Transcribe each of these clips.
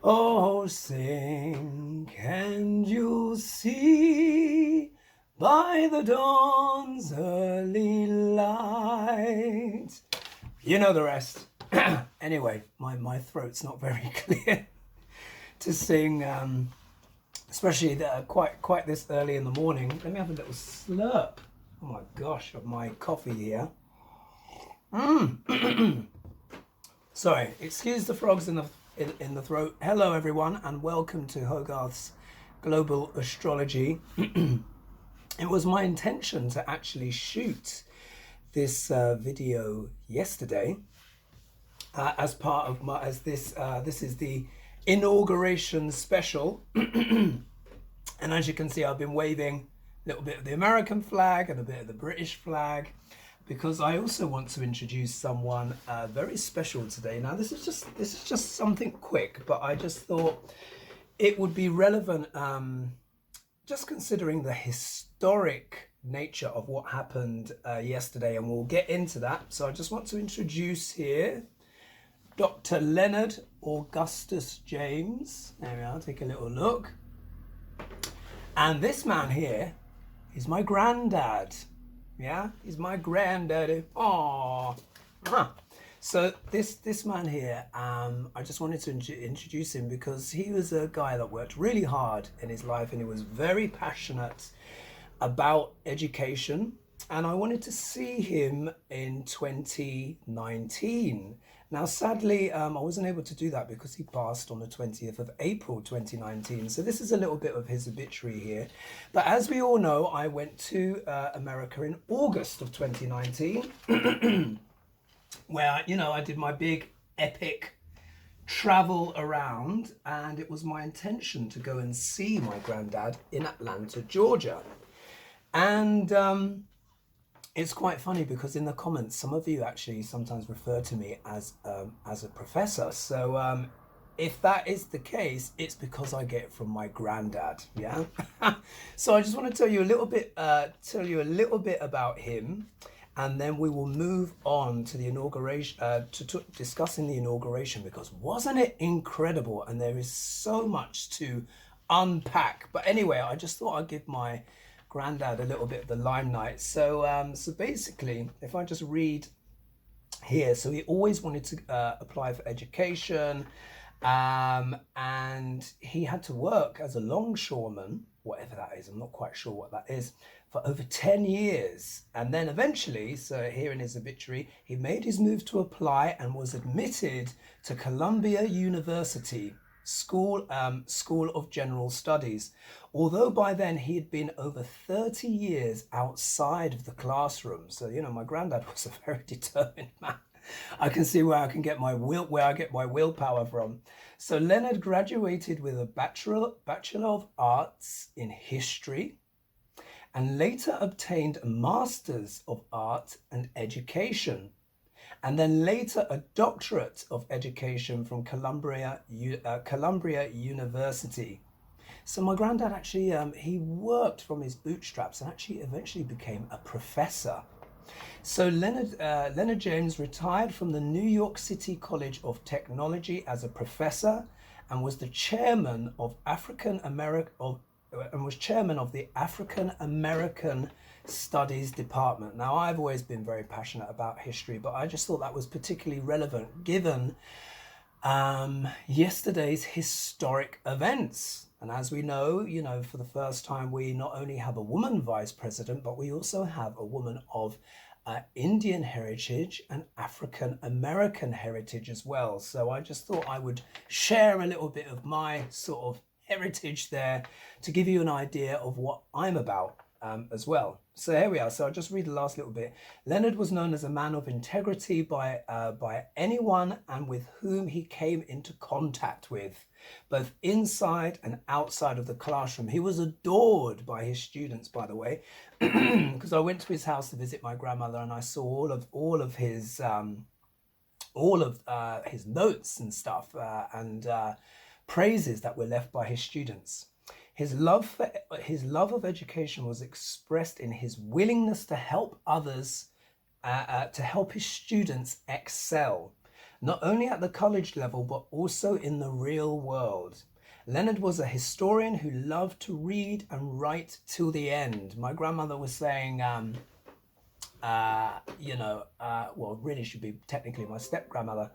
Oh, sing, and you'll see by the dawn's early light. You know the rest. Anyway, my throat's not very clear to sing, especially quite this early in the morning. Let me have a little slurp. Oh my gosh, of my coffee here. Sorry, excuse the frogs in the throat. Hello everyone, and welcome to HOGARTH'S Global Astrology. It was my intention to actually shoot this video yesterday as part of my this is the inauguration special. And as you can see, I've been waving a little bit of the American flag and a bit of the British flag, because I also want to introduce someone very special today. Now this is just something quick, but I just thought it would be relevant, just considering the historic nature of what happened yesterday, and we'll get into that. So I just want to introduce here Dr. Leonard Augustus James. There we are, take a little look. And this man here is my granddad. Yeah, he's my granddaddy. Aww. So this man here, I just wanted to introduce him because he was a guy that worked really hard in his life, and he was very passionate about education. And I wanted to see him in 2019. Now, sadly, I wasn't able to do that because he passed on the 20th of April 2019. So this is a little bit of his obituary here. But as we all know, I went to America in August of 2019, where, you know, I did my big epic travel around, and it was my intention to go and see my granddad in Atlanta, Georgia. And it's quite funny because in the comments, some of you actually sometimes refer to me as a professor. So if that is the case, it's because I get it from my granddad. Yeah. So I just want to tell you a little bit about him, and then we will move on to the inauguration, to discussing the inauguration, because wasn't it incredible? And there is so much to unpack. But anyway, I just thought I'd give my granddad a little bit of the limelight. So so basically, if I just read here, so he always wanted to apply for education, and he had to work as a longshoreman, whatever that is, I'm not quite sure what that is, for over 10 years. And then eventually, so here in his obituary, he made his move to apply and was admitted to Columbia University School of General Studies. Although by then he had been over 30 years outside of the classroom. So, you know, my granddad was a very determined man. I can see where I get my willpower from. So Leonard graduated with a Bachelor of Arts in History, and later obtained a Master's of Art and Education, and then later a Doctorate of Education from Columbia University. So my granddad actually, he worked from his bootstraps and actually eventually became a professor. So Leonard James retired from the New York City College of Technology as a professor, and was the chairman of the African American Studies Department. Now, I've always been very passionate about history, but I just thought that was particularly relevant given yesterday's historic events. And as we know, you know, for the first time, we not only have a woman vice president, but we also have a woman of Indian heritage and African American heritage as well. So I just thought I would share a little bit of my sort of heritage there to give you an idea of what I'm about as well. So here we are. So I'll just read the last little bit. Leonard was known as a man of integrity by anyone and with whom he came into contact with, both inside and outside of the classroom. He was adored by his students, by the way, because I went to his house to visit my grandmother, and I saw all of his notes and stuff, and praises that were left by his students. His love of education was expressed in his willingness to help others, to help his students excel. not only at the college level, but also in the real world. Leonard was a historian who loved to read and write till the end. My grandmother was saying, well, really should be technically my step-grandmother,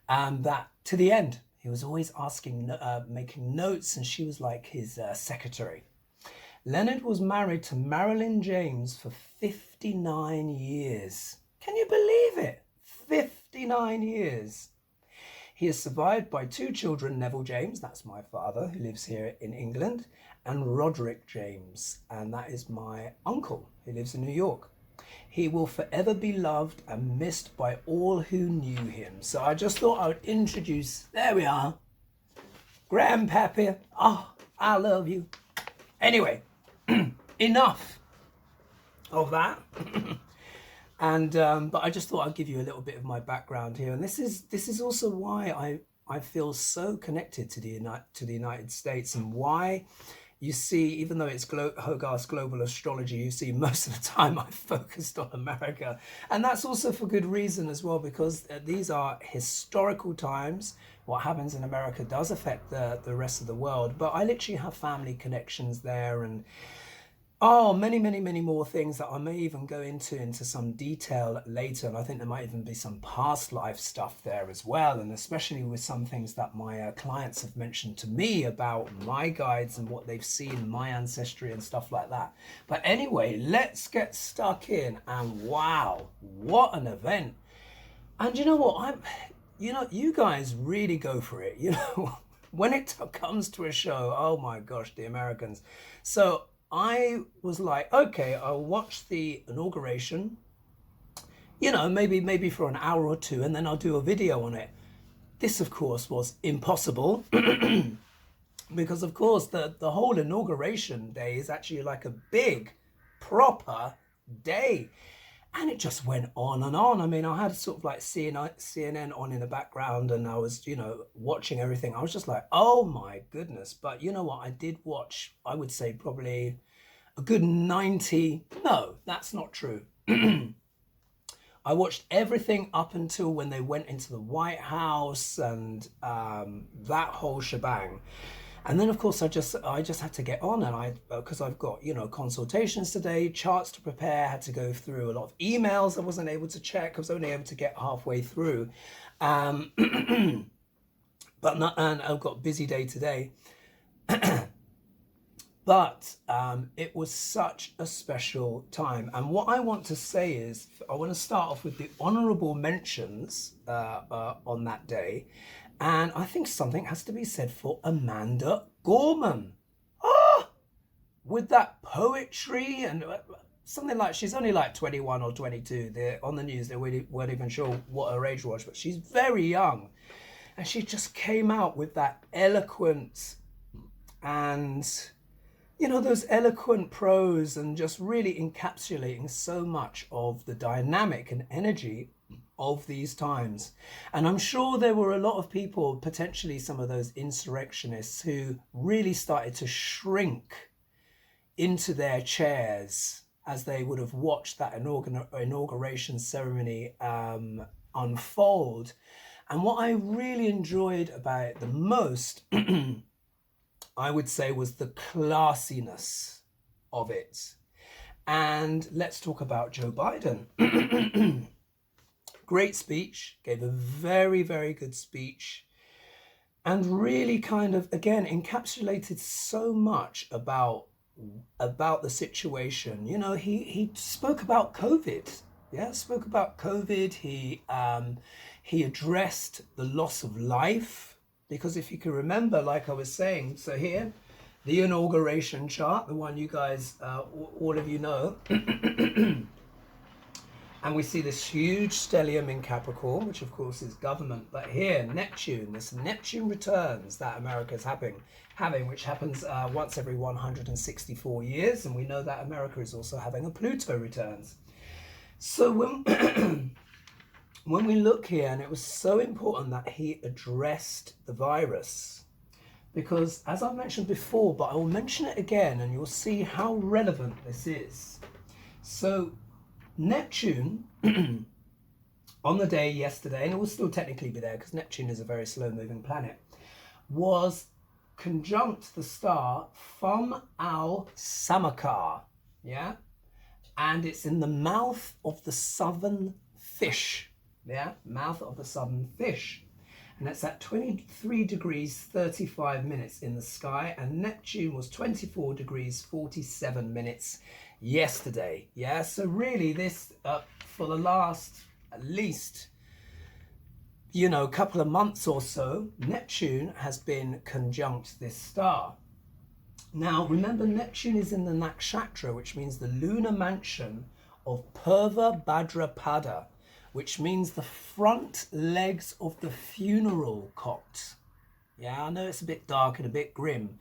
that to the end. He was always asking, making notes, and she was like his secretary. Leonard was married to Marilyn James for 59 years. Can you believe it? 59 years. He is survived by 2 children, Neville James, that's my father, who lives here in England, and Roderick James, and that is my uncle, who lives in New York. He will forever be loved and missed by all who knew him. So I just thought I would introduce, there we are, Grandpappy. Oh, I love you. Anyway, enough of that. And but I just thought I'd give you a little bit of my background here, and this is also why I feel so connected to the United States, and why you see, even though it's Hogarth's Global Astrology, you see most of the time I've focused on America, and that's also for good reason as well, because these are historical times. What happens in America does affect the rest of the world, but I literally have family connections there, and many more things that I may even go into some detail later. And I think there might even be some past life stuff there as well. And especially with some things that my clients have mentioned to me about my guides and what they've seen, my ancestry and stuff like that. But anyway, let's get stuck in. And wow, what an event. And you know what? You guys really go for it. You know, when it comes to a show, oh my gosh, the Americans. So I was like, okay, I'll watch the inauguration, you know, maybe for an hour or two, and then I'll do a video on it. This, of course, was impossible because, of course, the whole inauguration day is actually like a big, proper day. And it just went on and on. I mean, I had sort of like CNN on in the background, and I was, you know, watching everything. I was just like, oh my goodness. But you know what? I did watch, I would say probably a good 90. No, that's not true. I watched everything up until when they went into the White House and that whole shebang. And then, of course, I just had to get on, and because I've got, you know, consultations today, charts to prepare, had to go through a lot of emails I wasn't able to check. I was only able to get halfway through. And I've got a busy day today. But it was such a special time. And what I want to say is, I want to start off with the honorable mentions on that day. And I think something has to be said for Amanda Gorman. With that poetry and something like, she's only like 21 or 22. On the news, they weren't even sure what her age was, but she's very young. And she just came out with that eloquent and, you know, those eloquent prose, and just really encapsulating so much of the dynamic and energy of these times. And I'm sure there were a lot of people, potentially some of those insurrectionists, who really started to shrink into their chairs as they would have watched that inauguration ceremony unfold. And what I really enjoyed about it the most, I would say, was the classiness of it. And let's talk about Joe Biden. Great speech, gave a very, very good speech, and really kind of, again, encapsulated so much about the situation. You know, he spoke about COVID. Yeah, spoke about COVID. He addressed the loss of life, because if you can remember, like I was saying, so here, the inauguration chart, the one you guys, all of you know, and we see this huge stellium in Capricorn, which of course is government. But here, Neptune, this Neptune returns that America's having, which happens once every 164 years. And we know that America is also having a Pluto returns. So when we look here, and it was so important that he addressed the virus, because as I've mentioned before, but I will mention it again, and you'll see how relevant this is. So Neptune on the day yesterday, and it will still technically be there because Neptune is a very slow-moving planet, was conjunct the star Samakar, yeah? And it's in the mouth of the southern fish, yeah? Mouth of the southern fish. And it's at 23 degrees 35 minutes in the sky, and Neptune was 24 degrees 47 minutes yesterday, yeah? So really this, for the last at least, you know, couple of months or so, Neptune has been conjunct this star. Now, remember, Neptune is in the nakshatra, which means the lunar mansion of PURVA BHADRAPADHA, which means the front legs of the funeral cot. Yeah, I know it's a bit dark and a bit grim,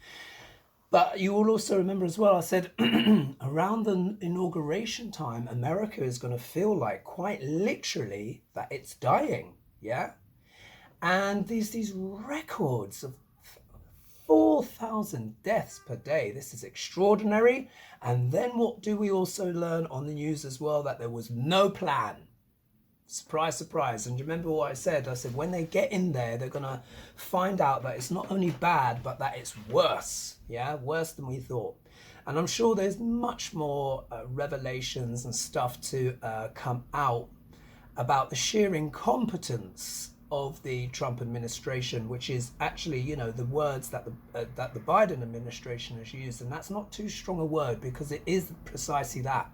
but you will also remember as well, I said around the inauguration time, America is going to feel like quite literally that it's dying, yeah? And these records of 4,000 deaths per day. This is extraordinary. And then what do we also learn on the news as well? That there was no plan. Surprise, surprise. And remember what I said? I said when they get in there, they're going to find out that it's not only bad, but that it's worse. Yeah, worse than we thought. And I'm sure there's much more revelations and stuff to come out about the sheer incompetence of the Trump administration, which is actually, you know, the words that the Biden administration has used, and that's not too strong a word because it is precisely that,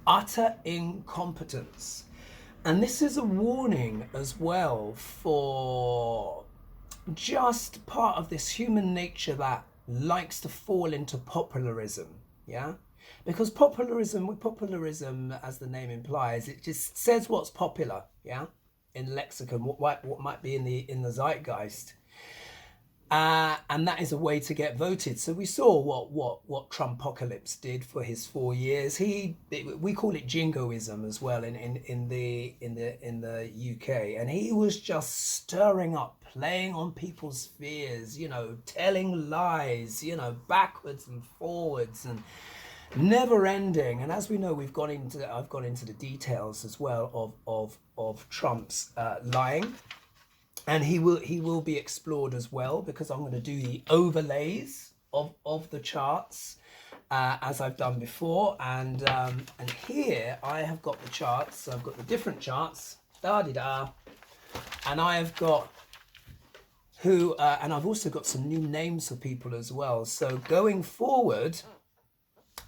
utter incompetence. And this is a warning as well for just part of this human nature that likes to fall into popularism, yeah? Because popularism, as the name implies, it just says what's popular, yeah? In lexicon, what might be in the zeitgeist, and that is a way to get voted. So we saw what Trumpocalypse did for his 4 years. We call it jingoism as well in the UK, and he was just stirring up, playing on people's fears, you know, telling lies, you know, backwards and forwards and never ending. And as we know, I've gone into the details as well of Trump's lying, and he will be explored as well, because I'm going to do the overlays of the charts as I've done before. And here I have got the charts. So I've got the different charts, and I have got who, and I've also got some new names for people as well. So going forward,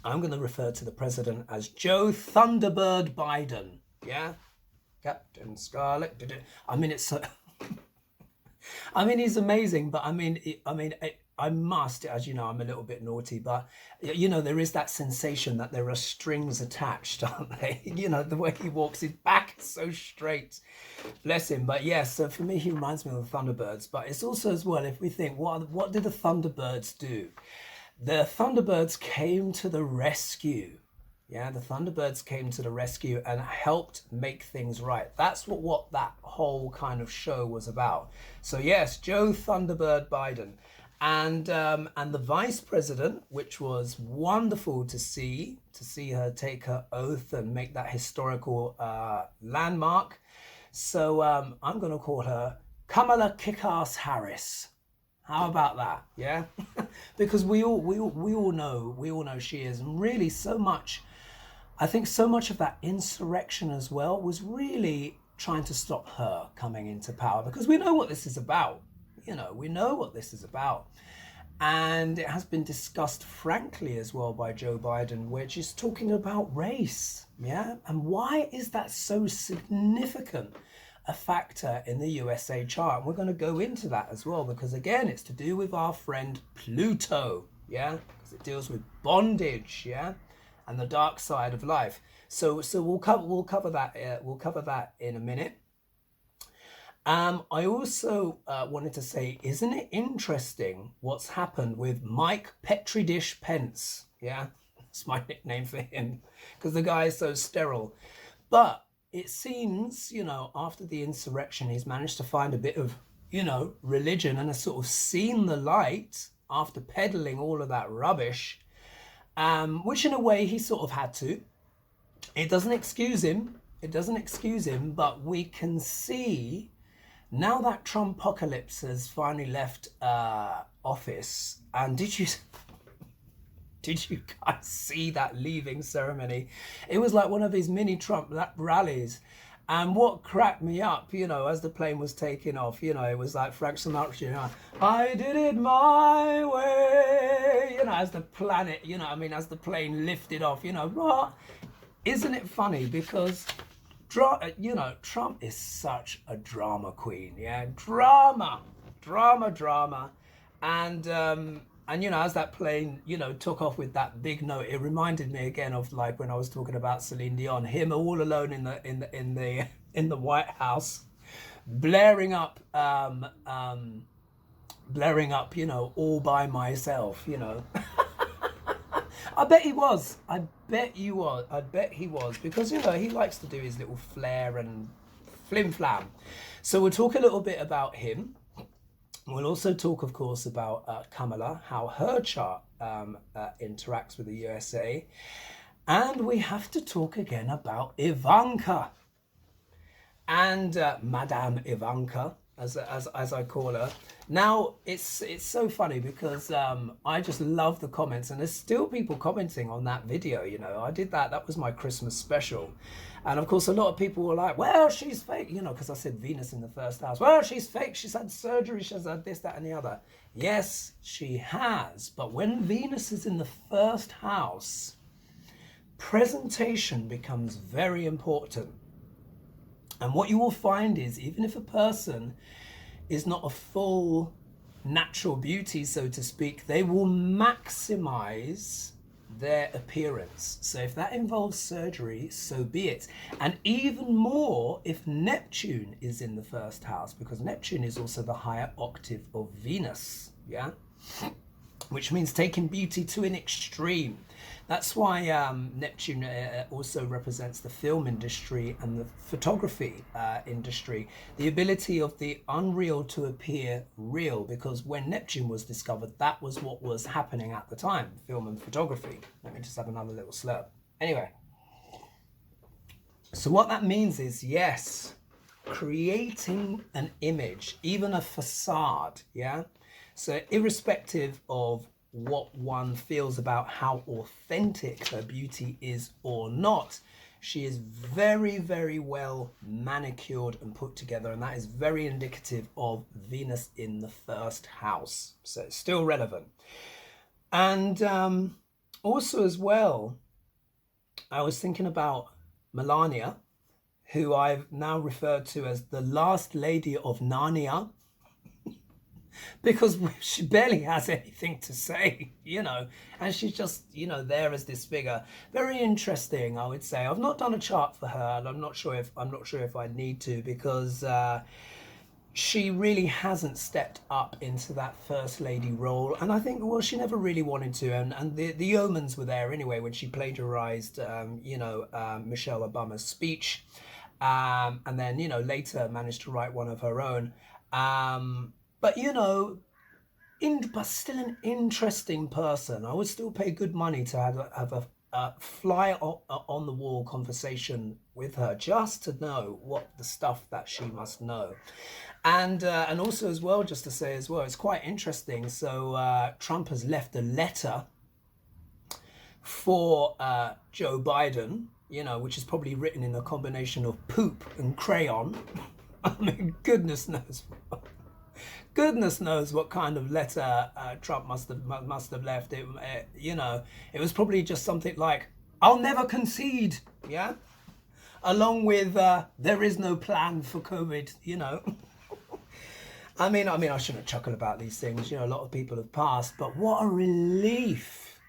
I'm going to refer to the president as Joe Thunderbird Biden. Yeah, Captain Scarlet. I mean, it's so. I mean, he's amazing, but I must, as you know, I'm a little bit naughty, but you know, there is that sensation that there are strings attached, aren't they? You know, the way he walks, his back is so straight, bless him. But yes, so for me, he reminds me of the Thunderbirds. But it's also as well, if we think, what did the Thunderbirds do? The Thunderbirds came to the rescue. Yeah, the Thunderbirds came to the rescue and helped make things right. That's what that whole kind of show was about. So yes, Joe Thunderbird Biden. And the vice president, which was wonderful to see her take her oath and make that historical landmark. So I'm going to call her Kamala Kick-Ass Harris. How about that? Yeah, because we all know she is, and really so much. I think so much of that insurrection as well was really trying to stop her coming into power, because we know what this is about. You know, we know what this is about. And it has been discussed frankly as well by Joe Biden, which is talking about race. Yeah. And why is that so significant a factor in the USA chart? And we're going to go into that as well, because again, it's to do with our friend Pluto. Yeah. Because it deals with bondage. Yeah. And the dark side of life. So we'll cover that in a minute. I also wanted to say, isn't it interesting what's happened with Mike PETRI-DISH Pence? Yeah, that's my nickname for him, because the guy is so sterile. But it seems, you know, after the insurrection, he's managed to find a bit of, you know, religion, and has sort of seen the light after peddling all of that rubbish, which in a way he sort of had to. It doesn't excuse him, It doesn't excuse him, but we can see now that Trumpocalypse has finally left office. And did you guys see that leaving ceremony? It was like one of his mini Trump rallies. And what cracked me up, you know, as the plane was taking off, you know, it was like Frank Sinatra, you know, I did it my way, you know, as the planet, you know, I mean, as the plane lifted off, you know, what? Isn't it funny? Because, you know, Trump is such a drama queen, yeah? Drama. And, you know, as that plane, you know, took off with that big note, it reminded me again of like when I was talking about Celine Dion, him all alone in the White House, blaring up, you know, all by myself, you know. I bet he was. I bet he was, because, you know, he likes to do his little flair and flim flam. So we'll talk a little bit about him. We'll also talk, of course, about KAMALA, how her chart interacts with the USA. And we have to talk again about Ivanka. And Madame Ivanka, as I call her. Now, it's so funny because I just love the comments. And there's still people commenting on that video, you know. I did that. That was my Christmas special. And of course, a lot of people were like, well, she's fake, you know, because I said Venus in the first house. Well, she's fake. She's had surgery. She's had this, that, and the other. Yes, she has. But when Venus is in the first house, presentation becomes very important. And what you will find is, even if a person is not a full natural beauty, so to speak, they will maximize their appearance. So if that involves surgery, so be it. And even more if Neptune is in the first house, because Neptune is also the higher octave of Venus, yeah? Which means taking beauty to an extreme. That's why Neptune also represents the film industry and the photography industry. The ability of the unreal to appear real, because when Neptune was discovered, that was what was happening at the time, film and photography. Let me just have another little slurp. Anyway, so what that means is, yes, creating an image, even a facade, yeah? So irrespective of what one feels about how authentic her beauty is or not, she is very, very well manicured and put together, and that is very indicative of Venus in the first house. So it's still relevant. And also as well, I was thinking about Melania, who I've now referred to as the last lady of Narnia, because she barely has anything to say, you know, and she's just, you know, there as this figure. Very interesting, I would say. I've not done a chart for her, and I'm not sure if I need to, because she really hasn't stepped up into that first lady role, and I think, well, she never really wanted to, and the omens were there anyway when she plagiarized, you know, Michelle Obama's speech, and then, you know, later managed to write one of her own. But, you know, but still an interesting person. I would still pay good money to have a fly on the wall conversation with her, just to know what the stuff that she must know. And also as well, just to say as well, it's quite interesting. So Trump has left a letter for Joe Biden, you know, which is probably written in a combination of poop and crayon. I mean, goodness knows what kind of letter Trump must have left. It, you know, it was probably just something like, "I'll never concede," yeah, along with "there is no plan for COVID," you know. I mean, I shouldn't chuckle about these things. You know, a lot of people have passed, but what a relief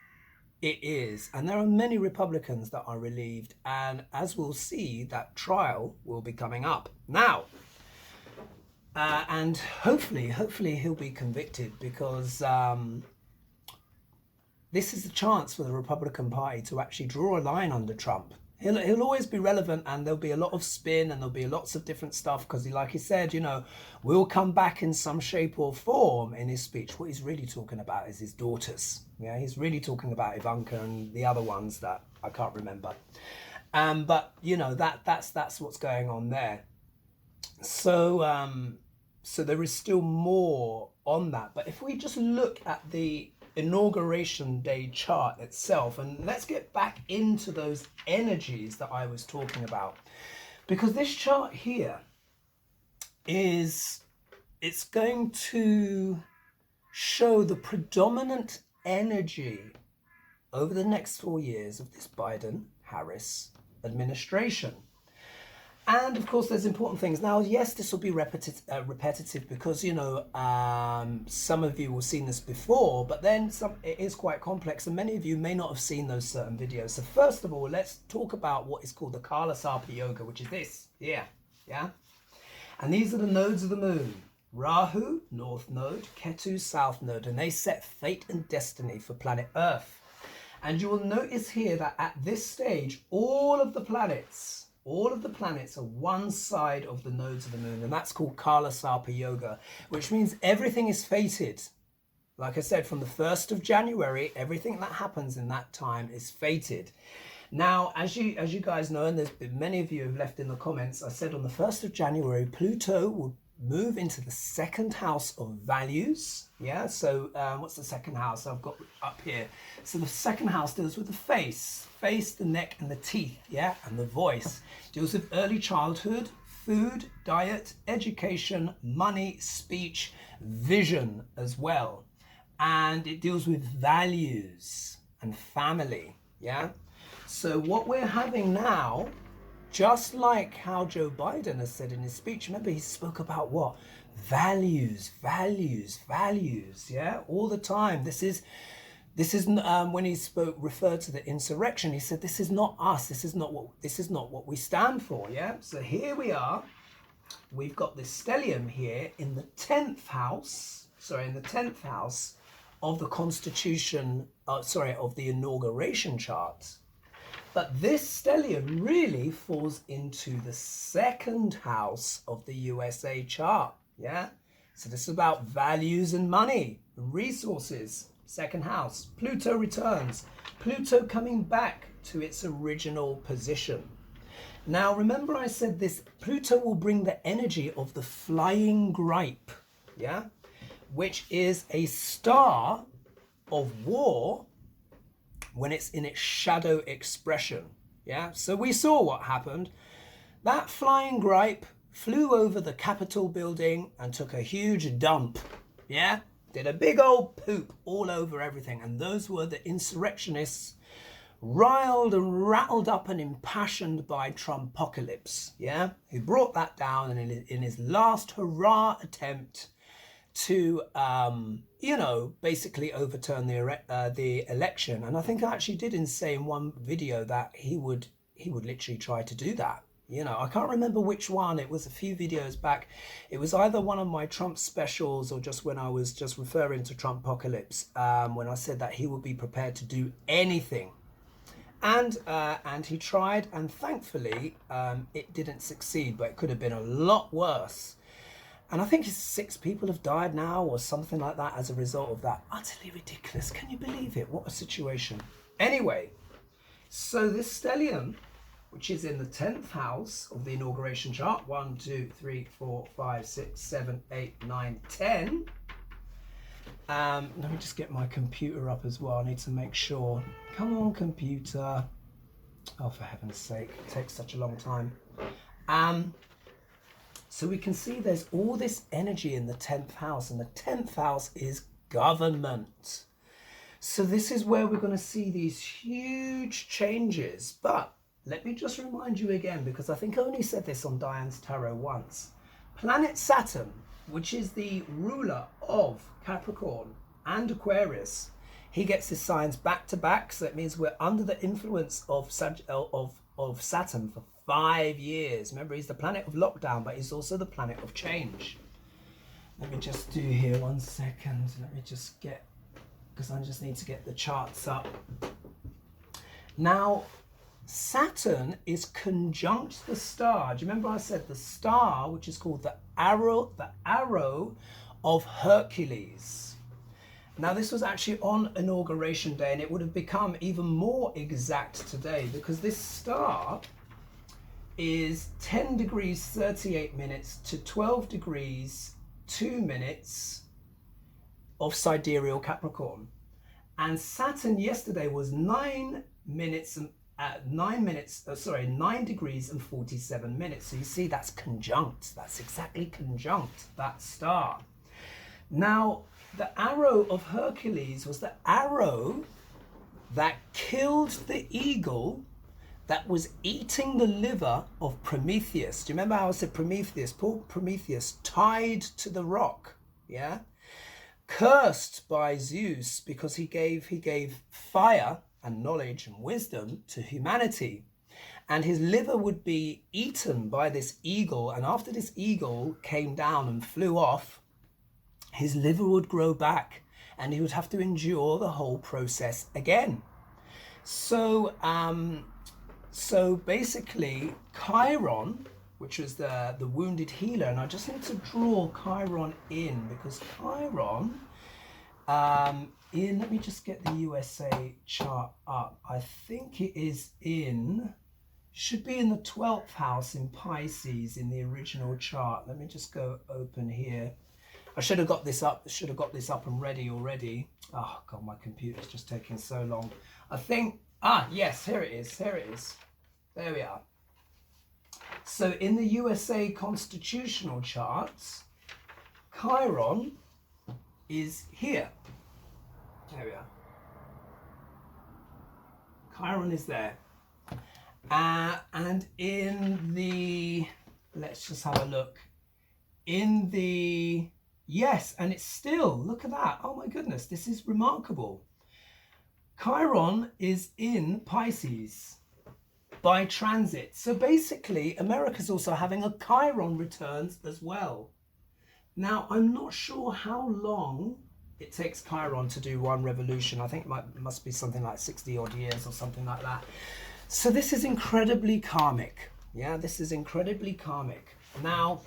it is. And there are many Republicans that are relieved. And as we'll see, that trial will be coming up now. And hopefully he'll be convicted, because this is a chance for the Republican Party to actually draw a line under Trump. He'll always be relevant, and there'll be a lot of spin, and there'll be lots of different stuff, because like he said, you know, we'll come back in some shape or form in his speech. What he's really talking about is his daughters. Yeah, he's really talking about Ivanka and the other ones that I can't remember. But you know, that's what's going on there. So so there is still more on that. But if we just look at the inauguration day chart itself, and let's get back into those energies that I was talking about, because this chart here is, it's going to show the predominant energy over the next 4 years of this Biden-Harris administration. And of course, there's important things. Now, yes, this will be repetitive because, you know, some of you will have seen this before, but then it is quite complex, and many of you may not have seen those certain videos. So first of all, let's talk about what is called the Kala Sarpa Yoga, which is this here, yeah? And these are the nodes of the moon. Rahu, north node, Ketu, south node, and they set fate and destiny for planet Earth. And you will notice here that at this stage, all of the planets are one side of the nodes of the moon, and that's called Kala Sarpa Yoga, which means everything is fated. Like I said, from the 1st of January, everything that happens in that time is fated. Now, as you guys know, and there's been many of you have left in the comments, I said on the 1st of January, Pluto will move into the second house of values. Yeah, so what's the second house I've got up here? So the second house deals with the face, the neck and the teeth, yeah, and the voice. Deals with early childhood, food, diet, education, money, speech, vision as well. And it deals with values and family, yeah. So what we're having now, just like how Joe Biden has said in his speech, remember he spoke about what? Values, values, values, yeah, all the time. This is when he referred to the insurrection, he said, this is not us, this is not what we stand for, yeah? So here we are, we've got this stellium here in the 10th house, of the Constitution, of the inauguration chart. But this stellium really falls into the second house of the USA chart, yeah? So this is about values and money, and resources, second house. Pluto returns, Pluto coming back to its original position. Now, remember I said this, Pluto will bring the energy of the flying gripe, yeah? Which is a star of war when it's in its shadow expression, yeah? So we saw what happened. That flying gripe flew over the Capitol building and took a huge dump, yeah? Did a big old poop all over everything. And those were the insurrectionists, riled and rattled up and impassioned by Trumpocalypse, yeah? Who brought that down in his last hurrah attempt to, you know, basically overturn the election. And I think I actually did say in one video that he would literally try to do that. You know, I can't remember which one. It was a few videos back. It was either one of my Trump specials or just when I was just referring to Trumpocalypse, when I said that he would be prepared to do anything. And he tried, and thankfully it didn't succeed, but it could have been a lot worse. And I think 6 people have died now or something like that as a result of that. Utterly ridiculous. Can you believe it? What a situation. Anyway, so this stellium, which is in the 10th house of the inauguration chart, 1, 2, 3, 4, 5, 6, 7, 8, 9, 10. Let me just get my computer up as well. I need to make sure. Come on, computer. Oh, for heaven's sake, it takes such a long time. So we can see there's all this energy in the 10th house, and the 10th house is government. So this is where we're going to see these huge changes. But let me just remind you again, because I think I only said this on Diane's Tarot once. Planet Saturn, which is the ruler of Capricorn and Aquarius, he gets his signs back to back. So that means we're under the influence of Saturn for 5 years. Remember, he's the planet of lockdown, but he's also the planet of change. Let me just do here 1 second. Let me just get, because I just need to get the charts up. Now, Saturn is conjunct the star. Do you remember I said the star, which is called the arrow of Hercules? Now this was actually on Inauguration Day, and it would have become even more exact today because this star is 10 degrees 38 minutes to 12 degrees 2 minutes of sidereal Capricorn. And Saturn yesterday was 9 degrees and 47 minutes. So you see that's conjunct, that's exactly conjunct that star. Now, the arrow of Hercules was the arrow that killed the eagle that was eating the liver of Prometheus. Do you remember how I said Prometheus? Poor Prometheus tied to the rock, yeah? Cursed by Zeus because he gave fire and knowledge and wisdom to humanity. And his liver would be eaten by this eagle. And after this eagle came down and flew off, his liver would grow back and he would have to endure the whole process again. So, so basically Chiron, which was the wounded healer, and I just need to draw Chiron in because Chiron, let me just get the USA chart up. I think it is should be in the 12th house in Pisces in the original chart. Let me just go open here. I should have got this up and ready already. Oh God, my computer's just taking so long. I think, yes, here it is. There we are. So in the USA constitutional charts, Chiron is here. There we are. Chiron is there. And in the, let's just have a look. In the, yes, and it's still, look at that. Oh my goodness, this is remarkable. Chiron is in Pisces by transit. So basically, America's also having a Chiron returns as well. Now, I'm not sure how long it takes Chiron to do one revolution. I think it must be something like 60 odd years or something like that. So this is incredibly karmic. Yeah, this is incredibly karmic. Now,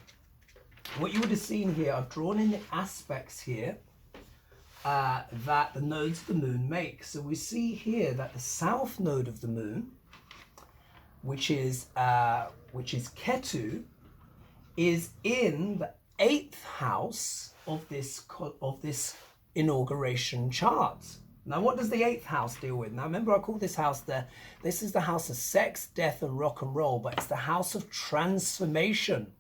what you would have seen here, I've drawn in the aspects here that the nodes of the moon make. So we see here that the south node of the moon, which is Ketu, is in the 8th house of this inauguration chart. Now, what does the 8th house deal with? Now, remember I called this house this is the house of sex, death, and rock and roll, but it's the house of transformation.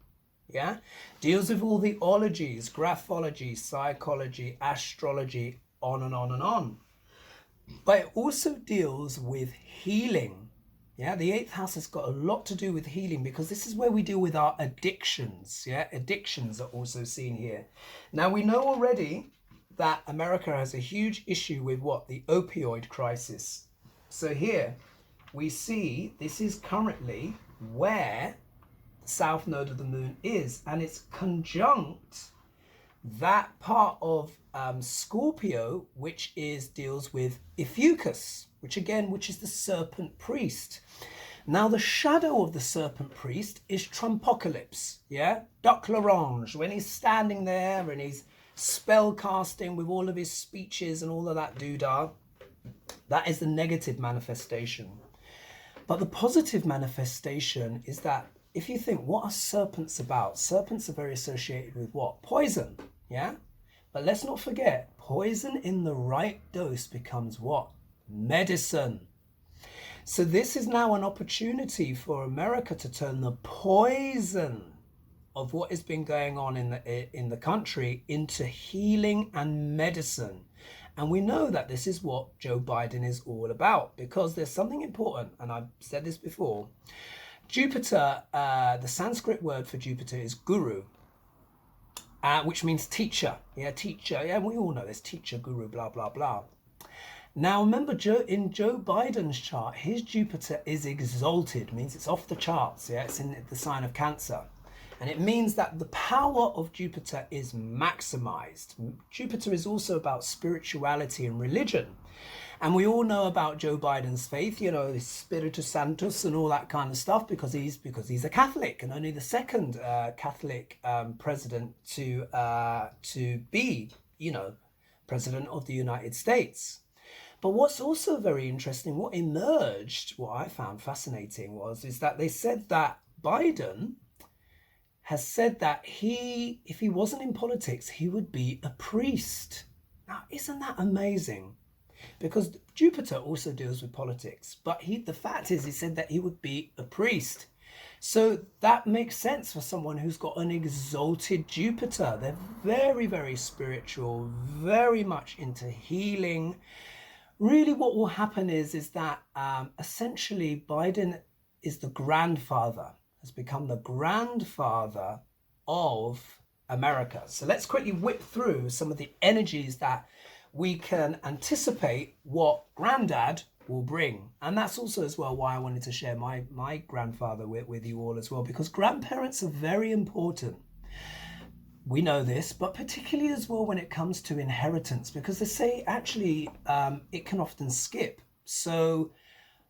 Yeah, deals with all the ologies, graphology, psychology, astrology, on and on and on. But it also deals with healing. Yeah, the 8th house has got a lot to do with healing because this is where we deal with our addictions. Yeah, addictions are also seen here. Now, we know already that America has a huge issue with what? The opioid crisis. So here we see this is currently where the south node of the moon is, and it's conjunct that part of Scorpio, which deals with Ophiuchus, which is the serpent priest. Now, the shadow of the serpent priest is Trumpocalypse, yeah? Doc L'Orange, when he's standing there and he's spell casting with all of his speeches and all of that doodah, that is the negative manifestation. But the positive manifestation is that if you think, what are serpents about? Serpents are very associated with what? Poison, yeah? But let's not forget, poison in the right dose becomes what? Medicine. So this is now an opportunity for America to turn the poison of what has been going on in the country into healing and medicine. And we know that this is what Joe Biden is all about, because there's something important, and I've said this before. Jupiter, the Sanskrit word for Jupiter is guru, which means teacher. Yeah, teacher. Yeah, we all know this, teacher, guru, blah, blah, blah. Now, remember, in Joe Biden's chart, his Jupiter is exalted, means it's off the charts. Yeah, it's in the sign of Cancer. And it means that the power of Jupiter is maximized. Jupiter is also about spirituality and religion. And we all know about Joe Biden's faith, you know, the Spiritus Sanctus and all that kind of stuff, because he's a Catholic, and only the second Catholic president to be, you know, President of the United States. But what's also very interesting, what emerged, what I found fascinating is that they said that Biden has said that if he wasn't in politics, he would be a priest. Now, isn't that amazing? Because Jupiter also deals with politics, but the fact is he said that he would be a priest. So that makes sense for someone who's got an exalted Jupiter. They're very, very spiritual, very much into healing. Really what will happen is that essentially Biden is the grandfather, has become the grandfather of America. So let's quickly whip through some of the energies that we can anticipate what granddad will bring. And that's also as well why I wanted to share my grandfather with you all as well, because grandparents are very important. We know this, but particularly as well when it comes to inheritance, because they say actually it can often skip. So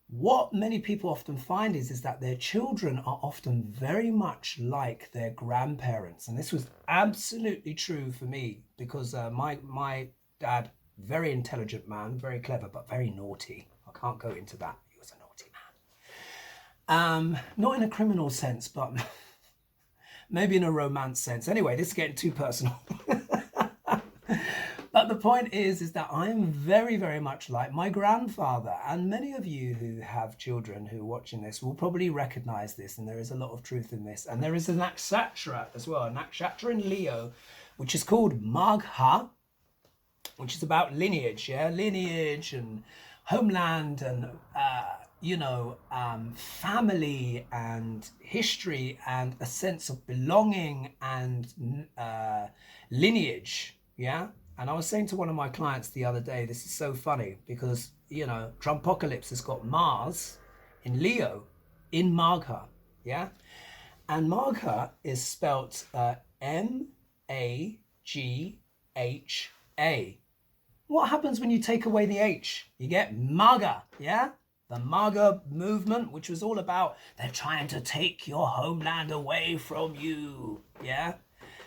what many people often find is that their children are often very much like their grandparents. And this was absolutely true for me, because my dad, very intelligent man, very clever, but very naughty. I can't go into that. He was a naughty man. Not in a criminal sense, but maybe in a romance sense. Anyway, this is getting too personal. But the point is that I am very, very much like my grandfather. And many of you who have children who are watching this will probably recognize this. And there is a lot of truth in this. And there is a nakshatra as well, a nakshatra in Leo, which is called MAGHA, which is about lineage, lineage and homeland and, family and history and a sense of belonging and lineage, And I was saying to one of my clients the other day, this is so funny because, Trumpocalypse has got Mars in Leo in MAGHA, And MAGHA is spelt M-A-G-H-A. What happens when you take away the H? You get MAGHA, The MAGHA movement, which was all about they're trying to take your homeland away from you,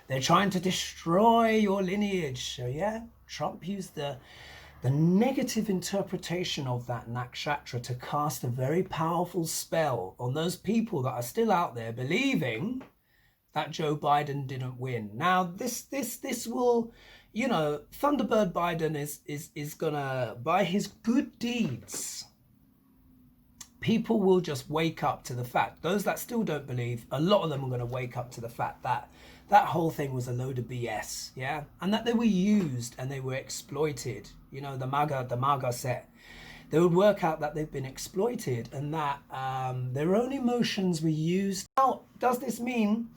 They're trying to destroy your lineage. So Trump used the negative interpretation of that nakshatra to cast a very powerful spell on those people that are still out there believing that Joe Biden didn't win. Now this will, Thunderbird Biden is gonna, by his good deeds, people will just wake up to the fact, those that still don't believe, a lot of them are going to wake up to the fact that that whole thing was a load of BS, and that they were used and they were exploited. The MAGA set, they would work out that they've been exploited and that their own emotions were used. Now, does this mean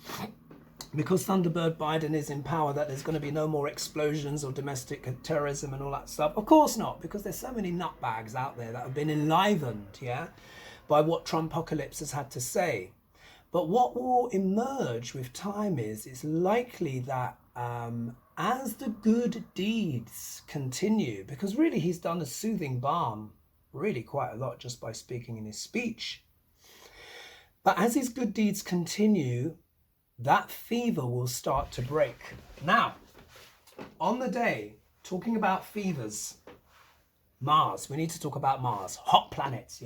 because Thunderbird Biden is in power that there's going to be no more explosions or domestic terrorism and all that stuff? Of course not, because there's so many nutbags out there that have been enlivened, by what Trumpocalypse has had to say. But what will emerge with time is it's likely that as the good deeds continue, because really he's done a soothing balm really quite a lot just by speaking in his speech. But as his good deeds continue, that fever will start to break. Now, on the day, talking about fevers, Mars, we need to talk about Mars, hot planets,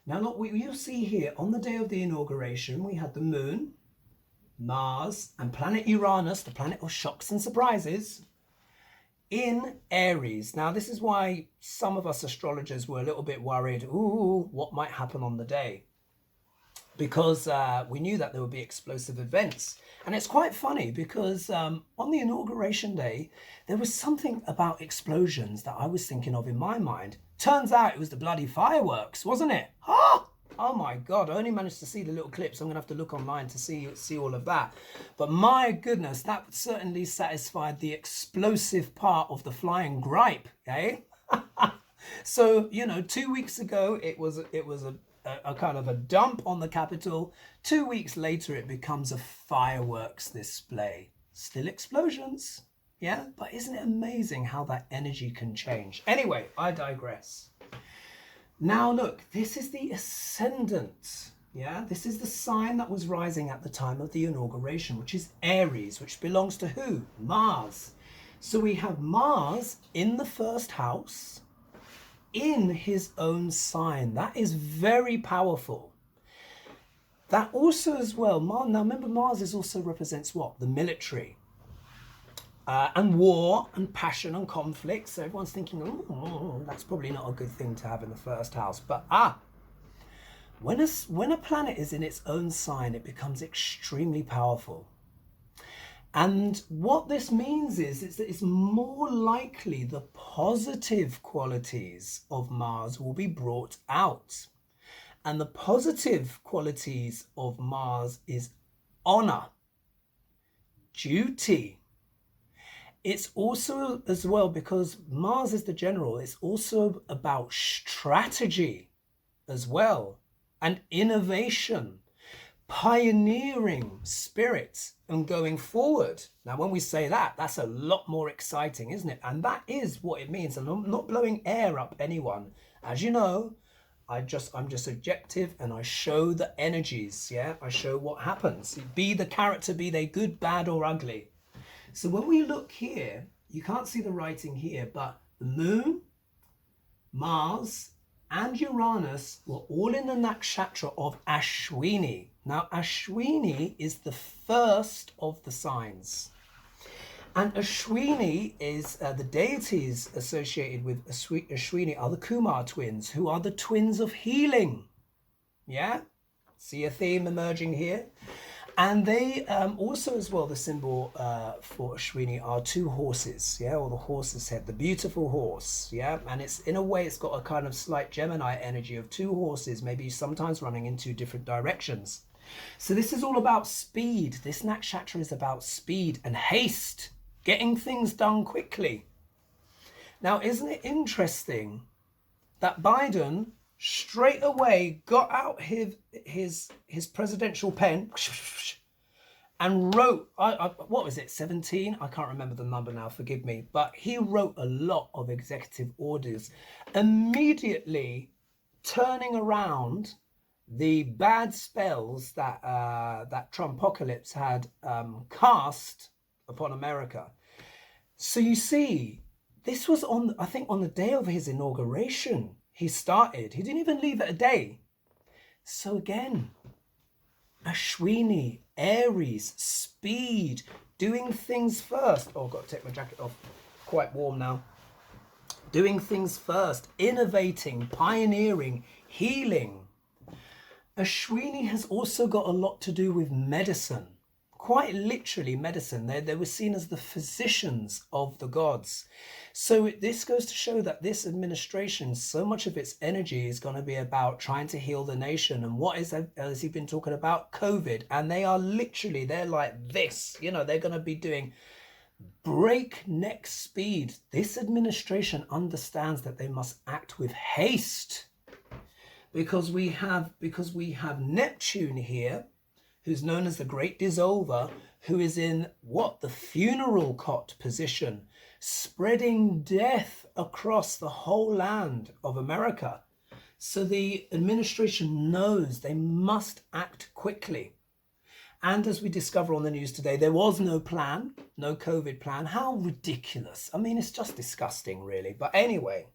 Now look, you'll see here, on the day of the inauguration, we had the moon, Mars, and planet Uranus, the planet of shocks and surprises, in Aries. Now, this is why some of us astrologers were a little bit worried, what might happen on the day? Because we knew that there would be explosive events. And it's quite funny because on the inauguration day, there was something about explosions that I was thinking of in my mind. Turns out it was the bloody fireworks, wasn't it? Oh my God, I only managed to see the little clips. I'm gonna have to look online to see all of that. But my goodness, that certainly satisfied the explosive part of the flying gripe, So, 2 weeks ago, it was a kind of a dump on the Capitol. 2 weeks later, it becomes a fireworks display. Still explosions, but isn't it amazing how that energy can change? Anyway, I digress. Now look, this is the ascendant, This is the sign that was rising at the time of the inauguration, which is Aries, which belongs to who? Mars. So we have Mars in the first house, in his own sign. That is very powerful. That also as well, now remember Mars is also represents what? The military. And war and passion and conflict. So everyone's thinking, oh, that's probably not a good thing to have in the first house. But when a planet is in its own sign, it becomes extremely powerful. And what this means is that it's more likely the positive qualities of Mars will be brought out. And the positive qualities of Mars is honor, duty. It's also as well, because Mars is the general, it's also about strategy as well, and innovation, pioneering spirit and going forward. Now, when we say that, that's a lot more exciting, isn't it? And that is what it means. And I'm not blowing air up anyone. As you know, I'm just objective, and I show the energies, yeah? I show what happens. Be the character, be they good, bad, or ugly. So when we look here, you can't see the writing here, but the Moon, Mars, and Uranus were all in the nakshatra of Ashwini. Now, Ashwini is the first of the signs. And Ashwini is the deities associated with Ashwini are the Kumar twins, who are the twins of healing. Yeah? See a theme emerging here? And they also as well, the symbol for Ashwini are two horses, yeah, or the horse's head, the beautiful horse, yeah. And it's, in a way, it's got a kind of slight Gemini energy of two horses, maybe sometimes running in two different directions. So this is all about speed. This nakshatra is about speed and haste, getting things done quickly. Now, isn't it interesting that Biden straight away got out his presidential pen and wrote, what was it, 17? I can't remember the number now, forgive me. But he wrote a lot of executive orders, immediately turning around the bad spells that that Trumpocalypse had cast upon America. So you see, this was on, I think, on the day of his inauguration. He started. He didn't even leave it a day. So again, Ashwini, Aries, speed, doing things first. Oh, I've got to take my jacket off. Quite warm now. Doing things first, innovating, pioneering, healing. Ashwini has also got a lot to do with medicine. Quite literally medicine. They were seen as the physicians of the gods. So this goes to show that this administration, so much of its energy is going to be about trying to heal the nation. And what has he been talking about? COVID. And they are literally, they're like this, you know, they're going to be doing breakneck speed. This administration understands that they must act with haste, because we have Neptune here, who's known as the Great Dissolver, who is in what? The funeral cot position, spreading death across the whole land of America. So the administration knows they must act quickly. And as we discover on the news today, there was no plan, no COVID plan. How ridiculous. I mean, it's just disgusting, really. But anyway,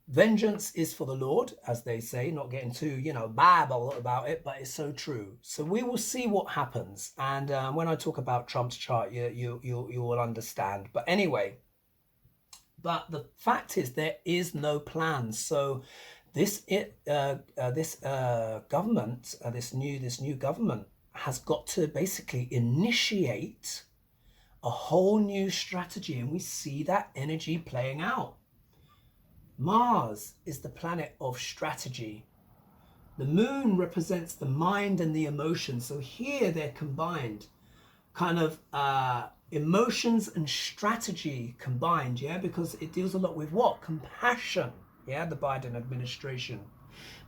vengeance is for the Lord, as they say, not getting too, babble about it, but it's so true. So we will see what happens. And when I talk about Trump's chart, you will understand. But anyway, but the fact is there is no plan. So this government, this new government has got to basically initiate a whole new strategy. And we see that energy playing out. Mars is the planet of strategy. The moon represents the mind and the emotions. So here they're combined, kind of emotions and strategy combined, yeah, because it deals a lot with what? Compassion, yeah, the Biden administration.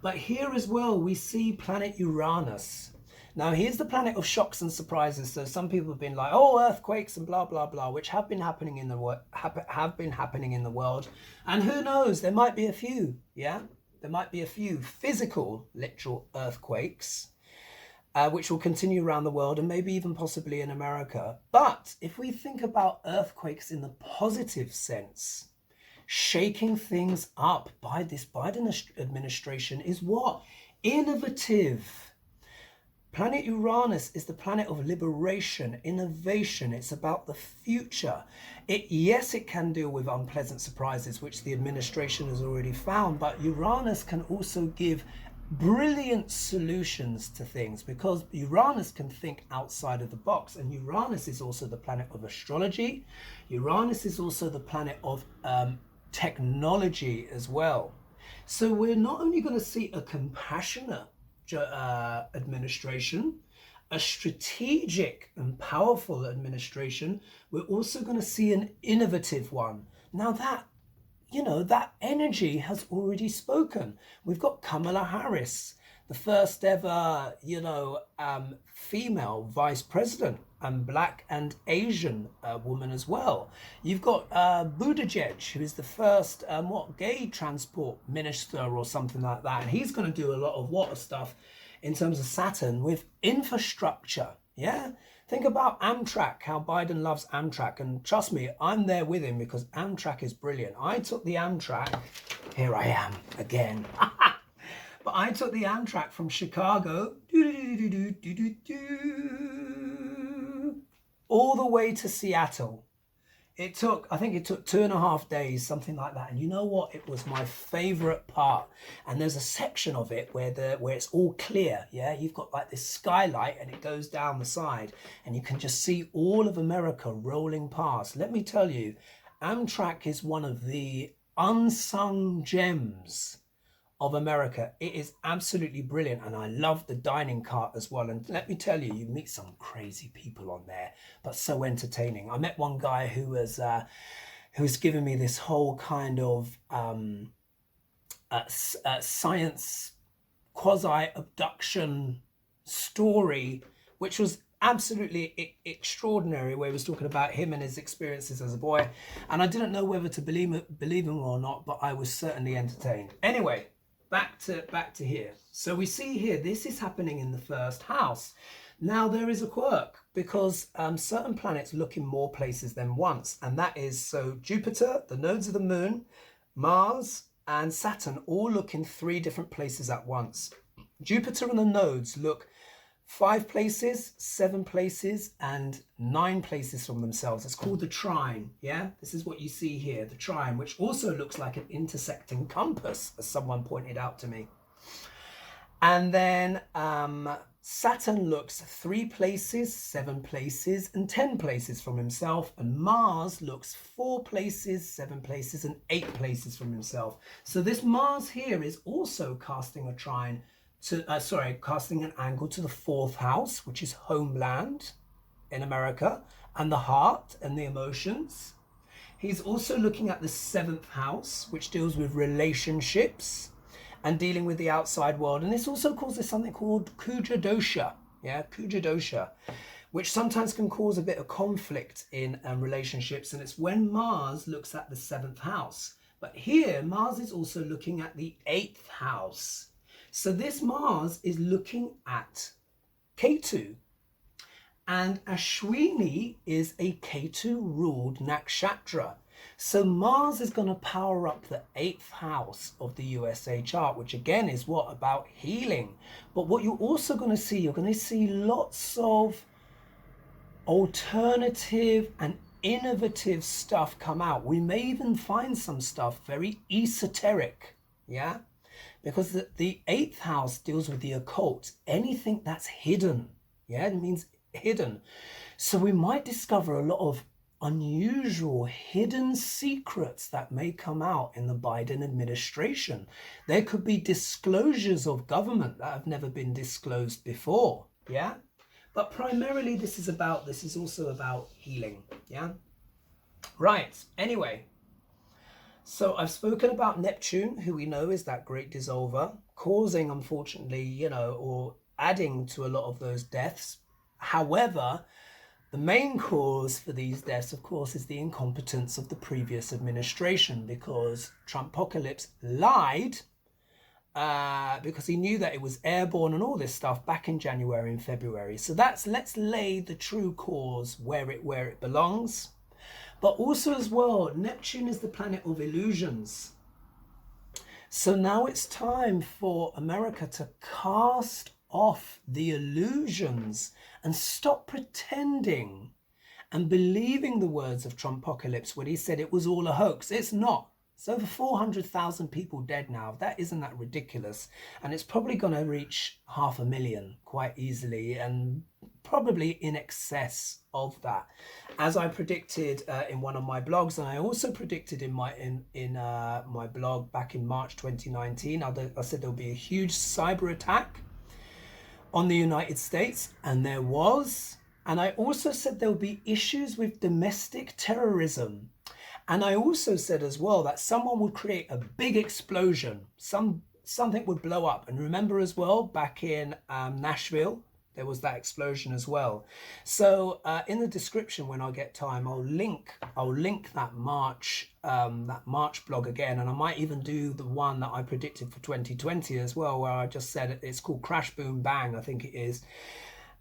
But here as well, we see planet Uranus. Now, here's the planet of shocks and surprises. So some people have been like, oh, earthquakes and blah, blah, blah, which have been happening in the world. And who knows, there might be a few, yeah? There might be a few physical, literal earthquakes. which will continue around the world and maybe even possibly in America. But if we think about earthquakes in the positive sense, shaking things up by this Biden administration is what? Innovative. Planet Uranus is the planet of liberation, innovation. It's about the future. Yes, it can deal with unpleasant surprises, which the administration has already found, but Uranus can also give brilliant solutions to things, because Uranus can think outside of the box. And Uranus is also the planet of astrology. Uranus is also the planet of technology as well. So we're not only going to see a compassionate administration, a strategic and powerful administration, we're also going to see an innovative one. Now that, that energy has already spoken. We've got Kamala Harris, the first ever, female vice president, and black and Asian woman as well. You've got Buttigieg, who is the first gay transport minister or something like that, and he's going to do a lot of water stuff in terms of Saturn with infrastructure. Yeah, think about Amtrak, how Biden loves Amtrak, and trust me, I'm there with him because Amtrak is brilliant. I took the Amtrak, here I am again. But I took the Amtrak from Chicago all the way to Seattle. I think it took 2.5 days, something like that. And you know what? It was my favorite part. And there's a section of it where it's all clear. Yeah, you've got like this skylight and it goes down the side and you can just see all of America rolling past. Let me tell you, Amtrak is one of the unsung gems of America. It is absolutely brilliant, and I love the dining cart as well. And let me tell you, you meet some crazy people on there, but so entertaining. I met one guy who was giving me this whole kind of science quasi-abduction story, which was absolutely extraordinary, where he was talking about him and his experiences as a boy, and I didn't know whether to believe him or not, but I was certainly entertained. Anyway, back to here. So we see here, this is happening in the first house. Now there is a quirk, because certain planets look in more places than once, and that is, so Jupiter, the nodes of the moon, Mars and Saturn all look in 3 different places at once. Jupiter and the nodes look 5 places, 7 places, and 9 places from themselves. It's called the trine. Yeah, this is what you see here, the trine, which also looks like an intersecting compass, as someone pointed out to me. And then Saturn looks 3 places, 7 places, and 10 places from himself, and Mars looks 4 places, 7 places, and 8 places from himself. So this Mars here is also casting a trine casting an angle to the 4th house, which is homeland in America, and the heart and the emotions. He's also looking at the 7th house, which deals with relationships and dealing with the outside world. And this also causes something called Kuja dosha, Kuja dosha, which sometimes can cause a bit of conflict in relationships. And it's when Mars looks at the 7th house. But here, Mars is also looking at the 8th house. So this Mars is looking at Ketu, and Ashwini is a Ketu-ruled nakshatra. So Mars is going to power up the 8th house of the USA chart, which again is what? About healing. But what you're also going to see, you're going to see lots of alternative and innovative stuff come out. We may even find some stuff very esoteric, yeah? Because the 8th house deals with the occult, anything that's hidden. Yeah, it means hidden. So we might discover a lot of unusual hidden secrets that may come out in the Biden administration. There could be disclosures of government that have never been disclosed before. Yeah, but primarily this is also about healing. Yeah, right. Anyway. So I've spoken about Neptune, who we know is that great dissolver, causing, unfortunately, or adding to a lot of those deaths. However, the main cause for these deaths, of course, is the incompetence of the previous administration, because Trumpocalypse lied because he knew that it was airborne and all this stuff back in January and February. So let's lay the true cause where it belongs. But also as well, Neptune is the planet of illusions. So now it's time for America to cast off the illusions and stop pretending and believing the words of Trumpocalypse when he said it was all a hoax. It's not. It's over 400,000 people dead now. Isn't that ridiculous? And it's probably going to reach 500,000 quite easily, and probably in excess of that, as I predicted in one of my blogs, and I also predicted in my blog back in March 2019. I said there'll be a huge cyber attack on the United States, and there was. And I also said there'll be issues with domestic terrorism. And I also said as well that someone would create a big explosion. Something would blow up. And remember as well, back in Nashville, there was that explosion as well. So in the description, when I get time, I'll link that March blog again, and I might even do the one that I predicted for 2020 as well, where I just said it's called Crash Boom Bang, I think it is,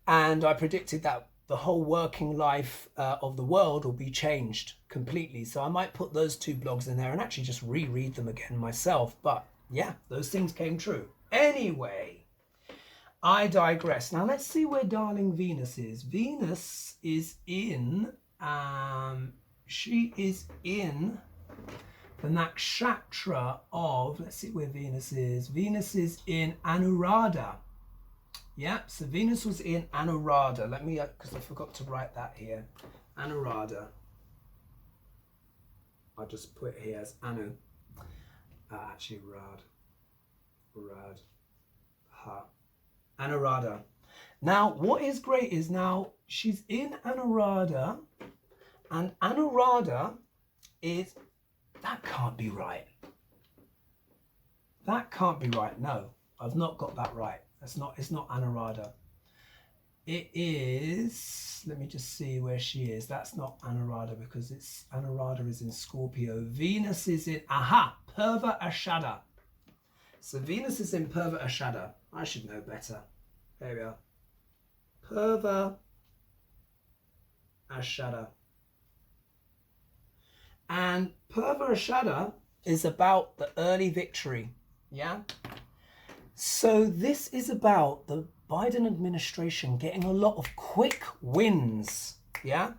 and I predicted that the whole working life of the world will be changed completely. So I might put those two blogs in there and actually just reread them again myself. But yeah, those things came true. Anyway, I digress. Now let's see where darling Venus is. Venus is in, she is in the nakshatra of, let's see where Venus is. Venus is in Anuradha. Yeah, so Venus was in Anuradha. Let me, because I forgot to write that here. Anuradha. I'll just put it here as Anu. Actually, Anuradha. Now, what is great is now she's in Anuradha, and Anuradha is, that can't be right. That can't be right. No, I've not got that right. It's not Anuradha. It is, let me just see where she is. That's not Anuradha, because it's, Anuradha is in Scorpio. Venus is in, PURVA ASHADHA. So Venus is in PURVA ASHADHA. I should know better. There we are. PURVA ASHADHA. And PURVA ASHADHA is about the early victory. Yeah? So this is about the Biden administration getting a lot of quick wins, yeah?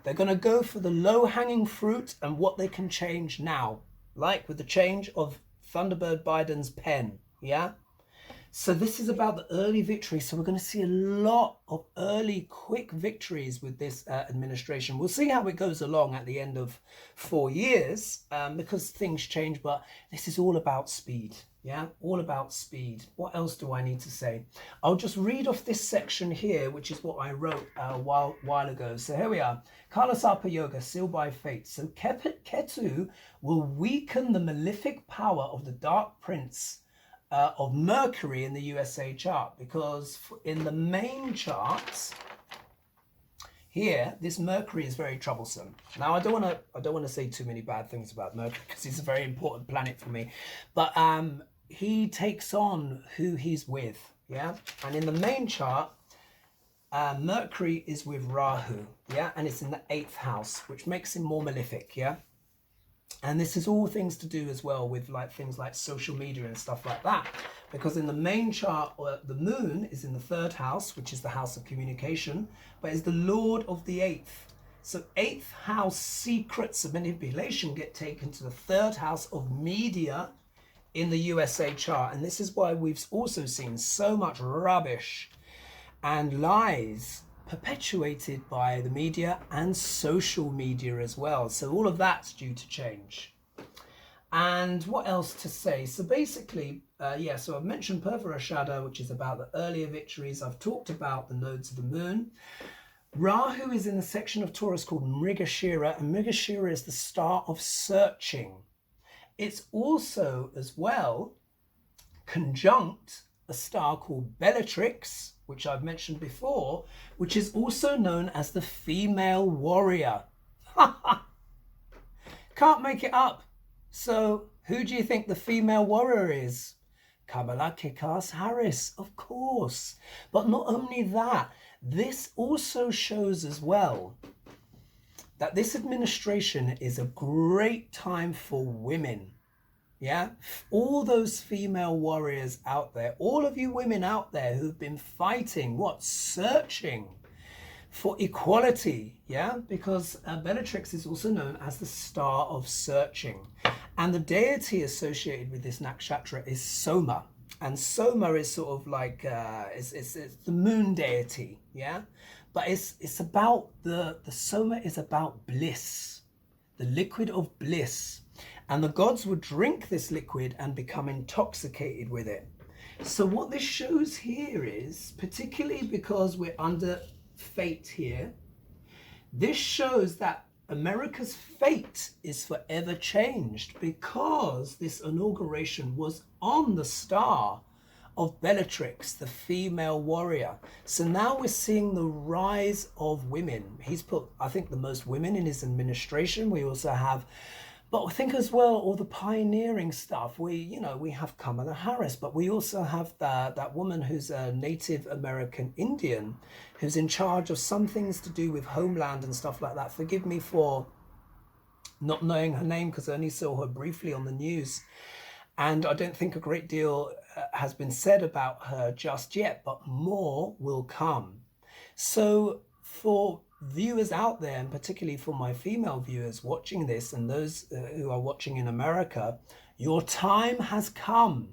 They're going to go for the low-hanging fruit and what they can change now, like with the change of Thunderbird Biden's pen, yeah? So this is about the early victory. So we're going to see a lot of early, quick victories with this administration. We'll see how it goes along at the end of 4 years, because things change, but this is all about speed. Yeah, all about speed. What else do I need to say? I'll just read off this section here, which is what I wrote a while ago. So here we are. Kala Sarpa Yoga, sealed by fate. So Ketu will weaken the malefic power of the dark prince of Mercury in the USA chart, because in the main charts here, this Mercury is very troublesome. Now I don't want to say too many bad things about Mercury, because it's a very important planet for me, but he takes on who he's with, yeah. And in the main chart, Mercury is with Rahu, yeah, and it's in the 8th house, which makes him more malefic, yeah. And this is all things to do as well with like things like social media and stuff like that, because in the main chart, the moon is in the 3rd house, which is the house of communication, but is the lord of the 8th. So 8th house secrets of manipulation get taken to the 3rd house of media in the USA chart. And this is why we've also seen so much rubbish and lies perpetuated by the media and social media as well. So all of that's due to change. And what else to say? So basically, yeah, so I've mentioned PURVA ASHADHA, which is about the earlier victories. I've talked about the nodes of the moon. Rahu is in a section of Taurus called Mrigashira, and Mrigashira is the star of searching. It's also as well conjunct a star called Bellatrix, which I've mentioned before, which is also known as the female warrior. Can't make it up. So who do you think the female warrior is? Kamala Kick-Ass Harris, of course. But not only that, this also shows as well that this administration is a great time for women. Yeah, all those female warriors out there, all of you women out there who've been fighting, searching for equality, yeah, because Bellatrix is also known as the star of searching, and the deity associated with this nakshatra is Soma, and Soma is sort of like it's the moon deity, yeah, but it's about the Soma is about bliss, the liquid of bliss. And the gods would drink this liquid and become intoxicated with it. So what this shows here is, particularly because we're under fate here, this shows that America's fate is forever changed, because this inauguration was on the star of Bellatrix, the female warrior. So now we're seeing the rise of women. He's put, I think, the most women in his administration. We also have, but I think as well, all the pioneering stuff. We have Kamala Harris, but we also have that woman who's a Native American Indian, who's in charge of some things to do with Homeland and stuff like that. Forgive me for not knowing her name, because I only saw her briefly on the news. And I don't think a great deal has been said about her just yet, but more will come. So for viewers out there, and particularly for my female viewers watching this, and those who are watching in America, your time has come.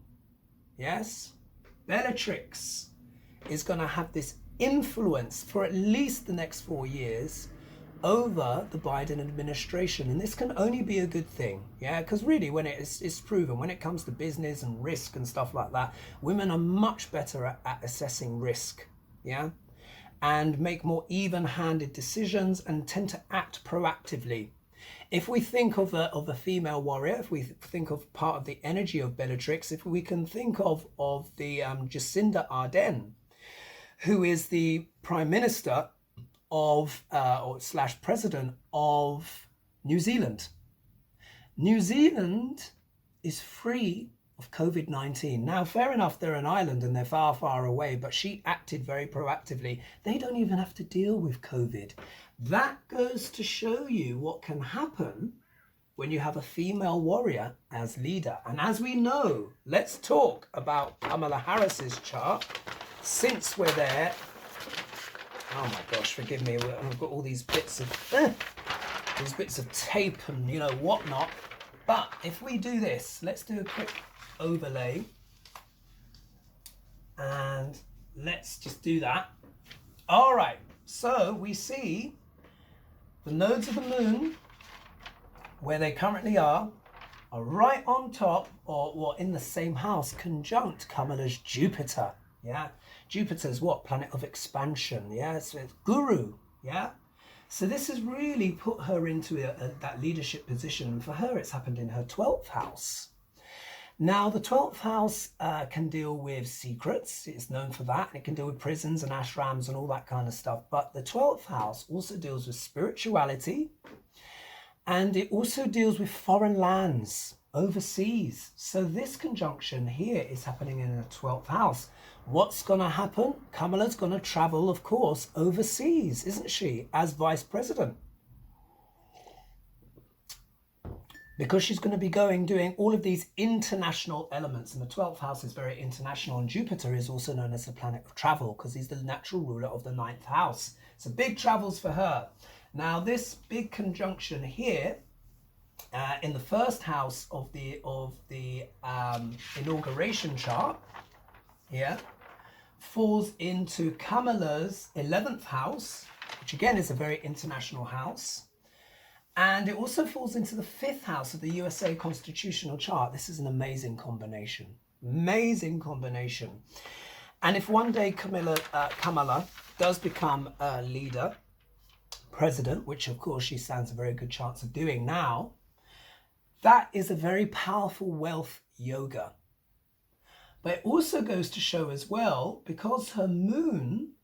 Yes, Bellatrix is going to have this influence for at least the next 4 years over the Biden administration, and this can only be a good thing, yeah, because really, when it's proven, when it comes to business and risk and stuff like that, women are much better at assessing risk, yeah, and make more even-handed decisions and tend to act proactively. If we think of a female warrior, if we think of part of the energy of Bellatrix, if we can think of the Jacinda Ardern, who is the Prime Minister of / President of New Zealand. New Zealand is free of COVID-19. Now, fair enough, they're an island and they're far, far away, but she acted very proactively. They don't even have to deal with COVID. That goes to show you what can happen when you have a female warrior as leader. And as we know, let's talk about Kamala Harris's chart, since we're there. Oh my gosh, forgive me. I've got all these bits of tape and whatnot. But if we do this, let's do a quick overlay, and let's just do that. All right. So we see the nodes of the moon, where they currently are right on top, or in the same house, conjunct Kamala's Jupiter. Yeah. Jupiter's what? Planet of expansion. Yeah. So it's guru. Yeah. So this has really put her into that leadership position. For her, it's happened in her 12th house. Now, the 12th house can deal with secrets. It's known for that. It can deal with prisons and ashrams and all that kind of stuff. But the 12th house also deals with spirituality. And it also deals with foreign lands, overseas. So this conjunction here is happening in the 12th house. What's going to happen? Kamala's going to travel, of course, overseas, isn't she, as vice president? Because she's going to be doing all of these international elements. And the 12th house is very international. And Jupiter is also known as the planet of travel, because he's the natural ruler of the 9th house. So big travels for her. Now, this big conjunction here, in the first house of the inauguration chart, here, falls into Kamala's 11th house, which again is a very international house. And it also falls into the 5th house of the USA constitutional chart. This is an amazing combination. Amazing combination. And if one day Kamala does become a leader, president, which of course she stands a very good chance of doing now, that is a very powerful wealth yoga. But it also goes to show as well, because her moon,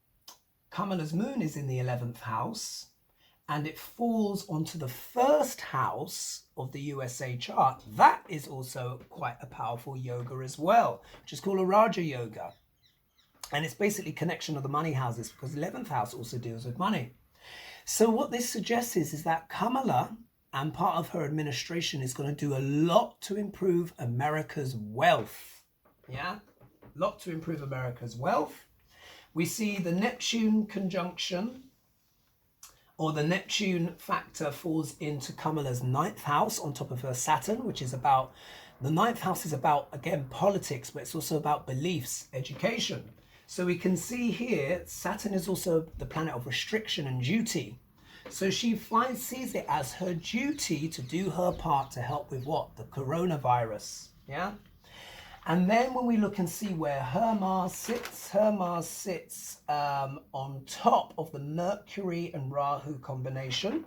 Kamala's moon, is in the 11th house, and it falls onto the first house of the USA chart, that is also quite a powerful yoga as well, which is called a Raja Yoga. And it's basically connection of the money houses, because the 11th house also deals with money. So what this suggests is that Kamala and part of her administration is going to do a lot to improve America's wealth. Yeah, a lot to improve America's wealth. We see the Neptune conjunction, or the Neptune factor, falls into Kamala's 9th house on top of her Saturn, which is about, the 9th house is about, again, politics, but it's also about beliefs, education. So we can see here, Saturn is also the planet of restriction and duty. So she sees it as her duty to do her part to help with what? The coronavirus, yeah? And then when we look and see where her Mars sits on top of the Mercury and Rahu combination.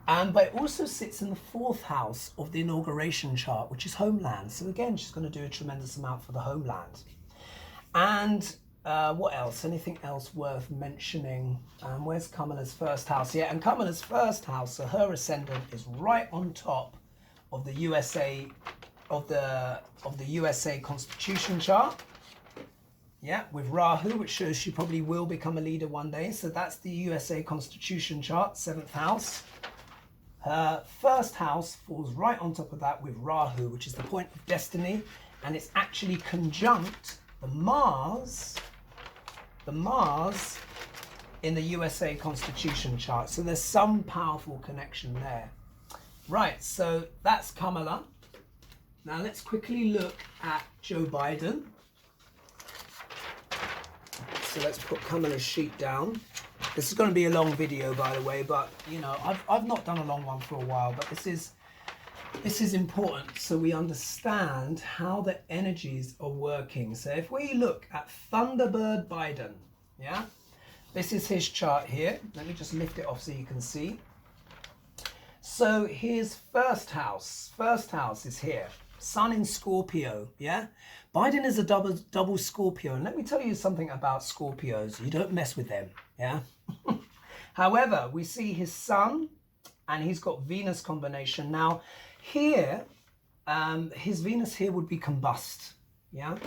But it also sits in the 4th house of the inauguration chart, which is homeland. So again, she's going to do a tremendous amount for the homeland. And what else? Anything else worth mentioning? Where's Kamala's 1st house? Yeah, and Kamala's 1st house, so her ascendant is right on top of the USA, of the USA Constitution chart. Yeah, with Rahu, which shows she probably will become a leader one day. So that's the USA Constitution chart, 7th house. Her 1st house falls right on top of that with Rahu, which is the point of destiny, and it's actually conjunct the Mars in the USA Constitution chart. So there's some powerful connection there. Right, so that's Kamala. Now let's quickly look at Joe Biden. So let's put Kamala's sheet down. This is going to be a long video, by the way, but you know, I've not done a long one for a while, but this is important so we understand how the energies are working. So if we look at Thunderbird Biden, yeah, this is his chart here. Let me just lift it off so you can see. So his 1st house is here. Sun in Scorpio, yeah? Biden is a double Scorpio. And let me tell you something about Scorpios. You don't mess with them, yeah? However, we see his Sun, and he's got Venus combination. Now, here, his Venus here would be combust, yeah?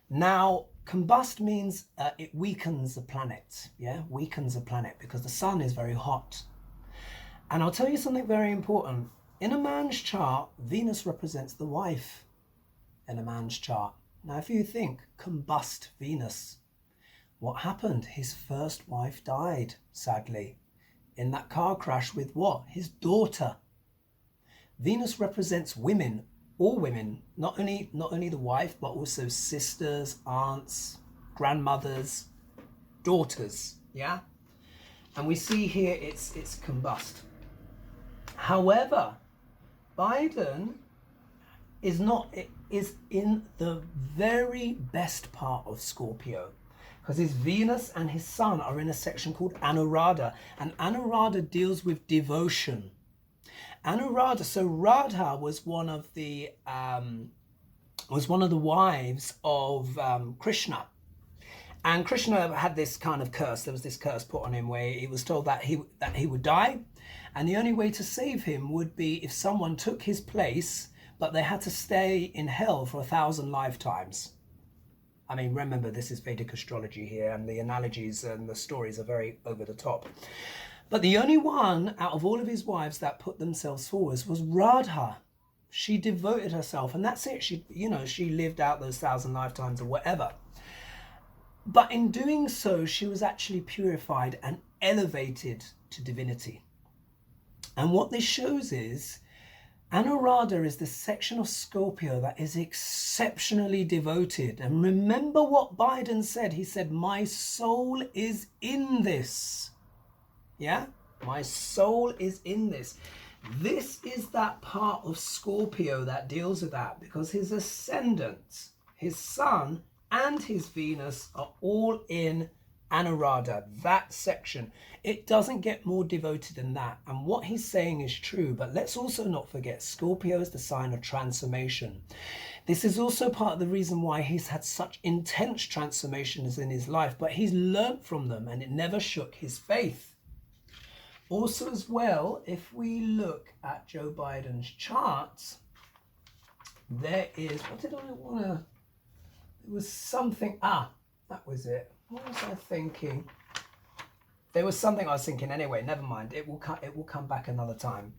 Now, combust means it weakens a planet, yeah? Weakens a planet, because the Sun is very hot. And I'll tell you something very important. In a man's chart, Venus represents the wife in a man's chart. Now, if you think, combust Venus, what happened? His first wife died, sadly, in that car crash with what? His daughter. Venus represents women, all women, not only the wife, but also sisters, aunts, grandmothers, daughters, yeah? And we see here it's combust. However, Biden is in the very best part of Scorpio, because his Venus and his Sun are in a section called ANURADHA, and ANURADHA deals with devotion. ANURADHA, so Radha was one of the wives of Krishna. And Krishna had this kind of curse. There was this curse put on him where he was told that he would die. And the only way to save him would be if someone took his place, but they had to stay in hell for 1,000 lifetimes. I mean, remember, this is Vedic astrology here, and the analogies and the stories are very over the top. But the only one out of all of his wives that put themselves forward was Radha. She devoted herself, and that's it. She lived out those 1,000 lifetimes or whatever. But in doing so, she was actually purified and elevated to divinity. And what this shows is, Anuradha is the section of Scorpio that is exceptionally devoted. And remember what Biden said. He said, my soul is in this. Yeah? My soul is in this. This is that part of Scorpio that deals with that, because his ascendant, his Sun, and his Venus are all in Anuradha, that section. It doesn't get more devoted than that. And what he's saying is true, but let's also not forget Scorpio is the sign of transformation. This is also part of the reason why he's had such intense transformations in his life, but he's learnt from them and it never shook his faith. Also as well, if we look at Joe Biden's charts, there is, what did I want to, there was something, that was it. What was I thinking? There was something I was thinking anyway, never mind. It will come back another time.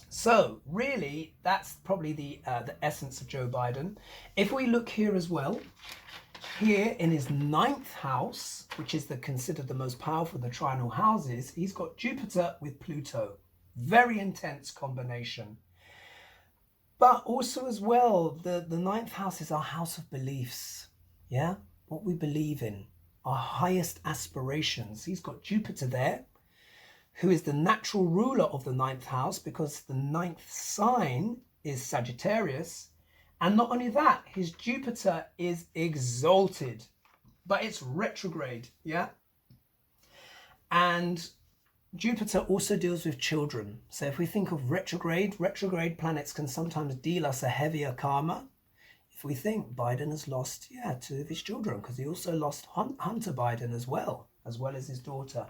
So really, that's probably the essence of Joe Biden. If we look here as well, here in his 9th house, which is considered the most powerful of the trinal houses, he's got Jupiter with Pluto. Very intense combination. But also as well, the 9th house is our house of beliefs. Yeah, what we believe in, our highest aspirations. He's got Jupiter there, who is the natural ruler of the 9th house, because the 9th sign is Sagittarius. And not only that, his Jupiter is exalted, but it's retrograde, yeah? And Jupiter also deals with children. So if we think of retrograde planets can sometimes deal us a heavier karma. If we think Biden has lost, 2 of his children, because he also lost Hunter Biden as well as his daughter.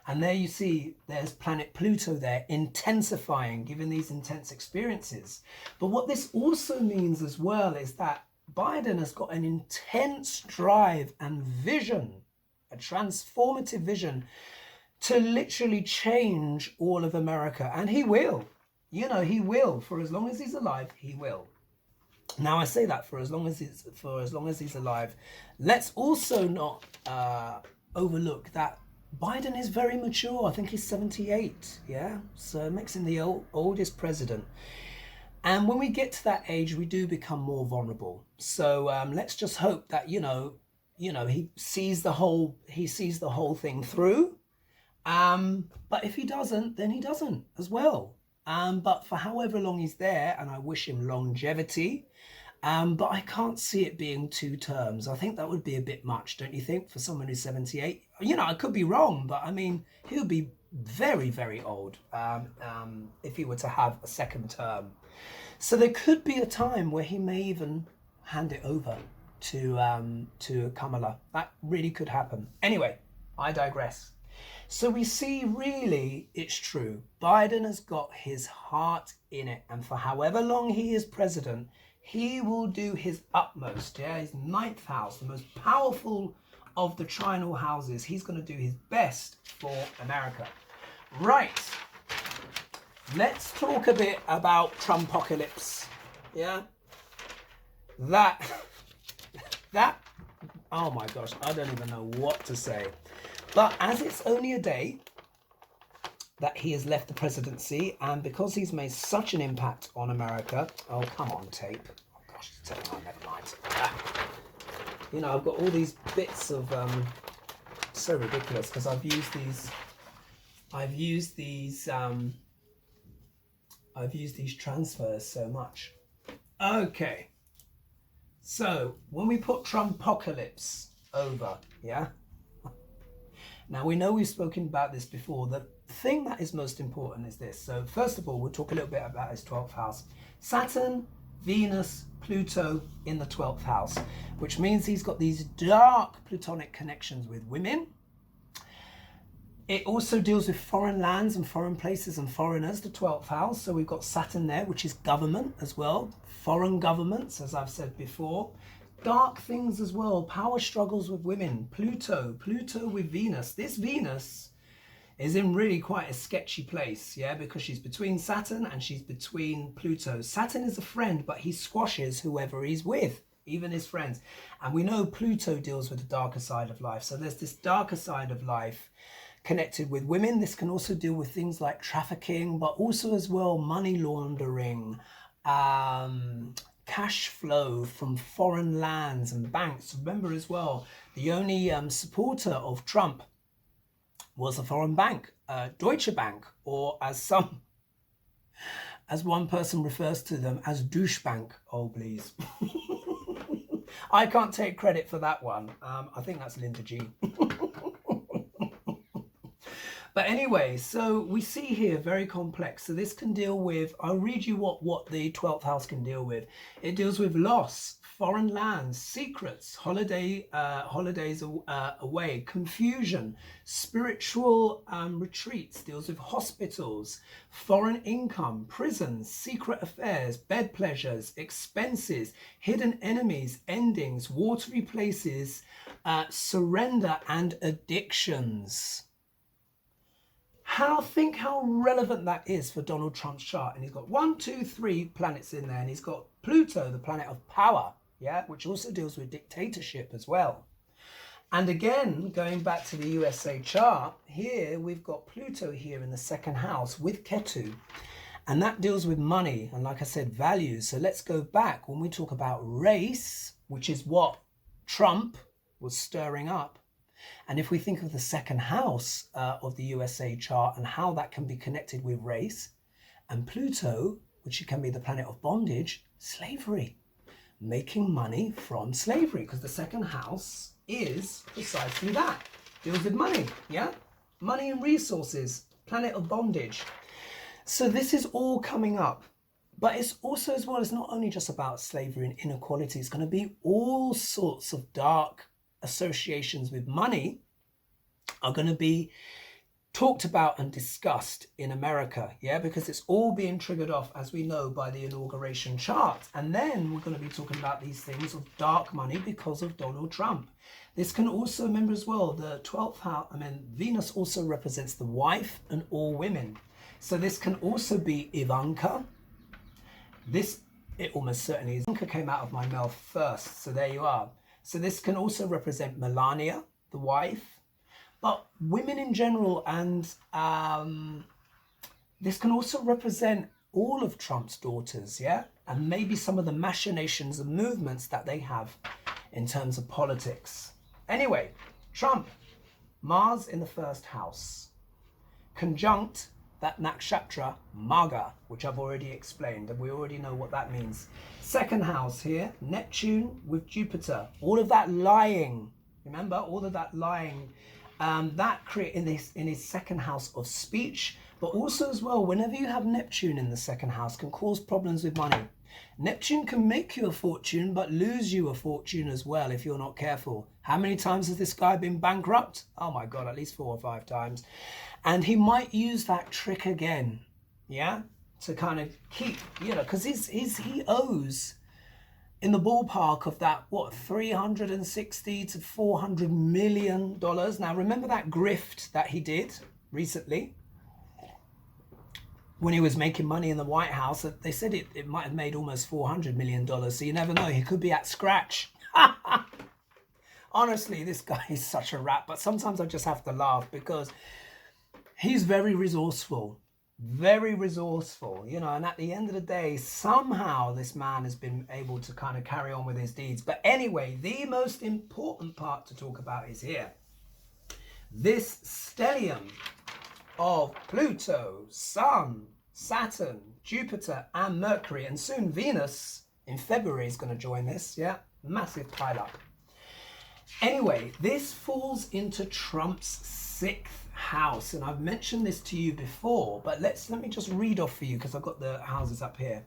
And there you see, there's planet Pluto there, intensifying, giving these intense experiences. But what this also means as well is that Biden has got an intense drive and vision, a transformative vision, to literally change all of America. And he will. He will. For as long as he's alive, he will. Now I say that for as long as he's alive. Let's also not overlook that Biden is very mature. I think he's 78, yeah? So it makes him the oldest president. And when we get to that age, we do become more vulnerable. So let's just hope that, he sees the whole thing through. But if he doesn't, then he doesn't as well. But for however long he's there, and I wish him longevity, but I can't see it being 2 terms. I think that would be a bit much, don't you think, for someone who's 78? I could be wrong, but I mean, he would be very, very old if he were to have a 2nd term. So there could be a time where he may even hand it over to Kamala. That really could happen. Anyway, I digress. So we see, really, it's true. Biden has got his heart in it, and for however long he is president, he will do his utmost. Yeah, his 9th house, the most powerful of the trinal houses. He's going to do his best for America. Right. Let's talk a bit about Trumpocalypse. Yeah. That, oh my gosh, I don't even know what to say. But as it's only a day that he has left the presidency, and because he's made such an impact on America, oh, come on, tape. Oh gosh, the tape, oh, never mind. I've got all these bits of, so ridiculous, because I've used these transfers so much. Okay. So when we put Trumpocalypse over, yeah? Now, we know we've spoken about this before. The thing that is most important is this. So first of all, we'll talk a little bit about his 12th house. Saturn, Venus, Pluto in the 12th house, which means he's got these dark Plutonic connections with women. It also deals with foreign lands and foreign places and foreigners, the 12th house. So we've got Saturn there, which is government as well. Foreign governments, as I've said before. Dark things as well, power struggles with women, Pluto with Venus. This Venus is in really quite a sketchy place, yeah, because she's between Saturn and she's between Pluto. Saturn is a friend, but he squashes whoever he's with, even his friends. And we know Pluto deals with the darker side of life. So there's this darker side of life connected with women. This can also deal with things like trafficking, but also as well money laundering, cash flow from foreign lands and banks. Remember as well, the only supporter of Trump was a foreign bank, Deutsche Bank, or as one person refers to them as douche bank. Oh, please. I can't take credit for that one. I think that's Linda G. But anyway, so we see here very complex. So this can deal with, I'll read you what the 12th house can deal with. It deals with loss, foreign lands, secrets, holidays away, confusion, spiritual retreats, deals with hospitals, foreign income, prisons, secret affairs, bed pleasures, expenses, hidden enemies, endings, watery places, surrender and addictions. Think how relevant that is for Donald Trump's chart. And he's got 1, 2, 3 planets in there, and he's got Pluto, the planet of power, yeah, which also deals with dictatorship as well. And again, going back to the USA chart, here we've got Pluto here in the 2nd house with Ketu, and that deals with money and, like I said, values. So let's go back when we talk about race, which is what Trump was stirring up. And if we think of the 2nd house of the USA chart and how that can be connected with race, and Pluto, which can be the planet of bondage, slavery, making money from slavery, because the 2nd house is precisely that, deals with money, yeah? Money and resources, planet of bondage. So this is all coming up. But it's also as well, it's not only just about slavery and inequality, it's going to be all sorts of dark associations with money are going to be talked about and discussed in America, yeah, because it's all being triggered off, as we know, by the inauguration chart. And then we're going to be talking about these things of dark money because of Donald Trump. This can also, remember as well, the 12th house, Venus also represents the wife and all women. So this can also be Ivanka. It almost certainly is. Ivanka came out of my mouth first, so there you are. So this can also represent Melania, the wife, but women in general, and this can also represent all of Trump's daughters, yeah? And maybe some of the machinations and movements that they have in terms of politics. Anyway, Trump, Mars in the 1st house, conjunct that nakshatra MAGHA, which I've already explained, and we already know what that means. 2nd house here, Neptune with Jupiter. All of that lying, remember, all of that lying, that create in his 2nd house of speech, but also as well, whenever you have Neptune in the 2nd house, can cause problems with money. Neptune can make you a fortune, but lose you a fortune as well if you're not careful. How many times has this guy been bankrupt? Oh my God, at least 4 or 5 times. And he might use that trick again, yeah, to kind of keep, you know, because he owes in the ballpark of that, what, $360 to $400 million. Now, remember that grift that he did recently when he was making money in the White House? They said it might have made almost $400 million. So you never know, he could be at scratch. Honestly, this guy is such a rat, but sometimes I just have to laugh because he's very resourceful, you know, and at the end of the day, somehow this man has been able to kind of carry on with his deeds. But anyway, the most important part to talk about is here. This stellium of Pluto, Sun, Saturn, Jupiter, and Mercury, and soon Venus in February is going to join this, yeah? Massive pile up. Anyway, this falls into Trump's 6th house, and I've mentioned this to you before, but let me just read off for you because I've got the houses up here.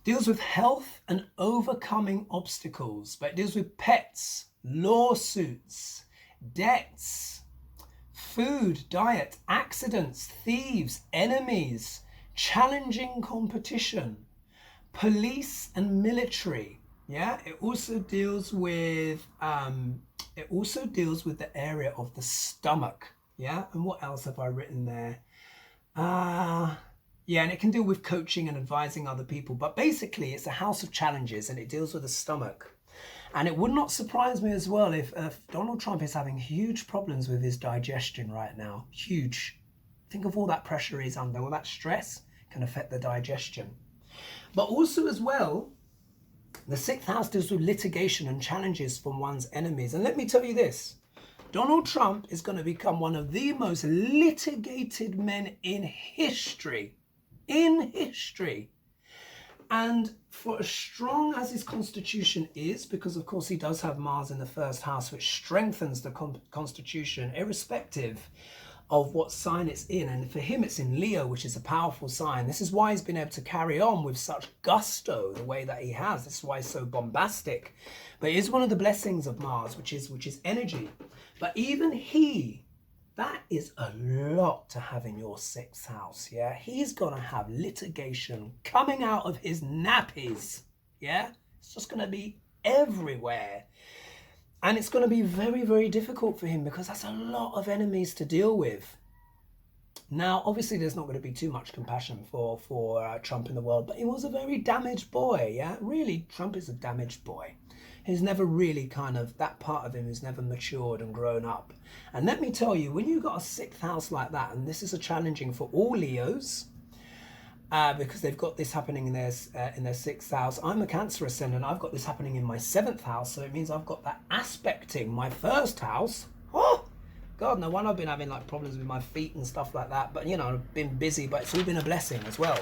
Deals with health and overcoming obstacles, but it deals with pets, lawsuits, debts, food, diet, accidents, thieves, enemies, challenging competition, police and military. Yeah, it also deals with the area of the stomach. Yeah, and what else have I written there? Yeah, and it can deal with coaching and advising other people. But basically, it's a house of challenges, and it deals with the stomach. And it would not surprise me as well if Donald Trump is having huge problems with his digestion right now. Huge. Think of all that pressure he's under. All that stress can affect the digestion. But also as well, the 6th house deals with litigation and challenges from one's enemies. And let me tell you this. Donald Trump is going to become one of the most litigated men in history. And for as strong as his constitution is, because of course he does have Mars in the 1st house, which strengthens the constitution, irrespective of what sign it's in. And for him, it's in Leo, which is a powerful sign. This is why he's been able to carry on with such gusto the way that he has. This is why he's so bombastic. But it is one of the blessings of Mars, which is energy. But even he, that is a lot to have in your 6th house, yeah? He's going to have litigation coming out of his nappies, yeah? It's just going to be everywhere. And it's going to be very, very difficult for him because that's a lot of enemies to deal with. Now, obviously, there's not going to be too much compassion for Trump in the world, but he was a very damaged boy, yeah? Really, Trump is a damaged boy. He's never really that part of him has never matured and grown up. And let me tell you, when you've got a 6th house like that, and this is a challenging for all Leos, because they've got this happening in their 6th house. I'm a Cancer ascendant. I've got this happening in my 7th house, so it means I've got that aspecting my 1st house. Oh, God, no wonder I've been having like problems with my feet and stuff like that. But you know, I've been busy, but it's all been a blessing as well.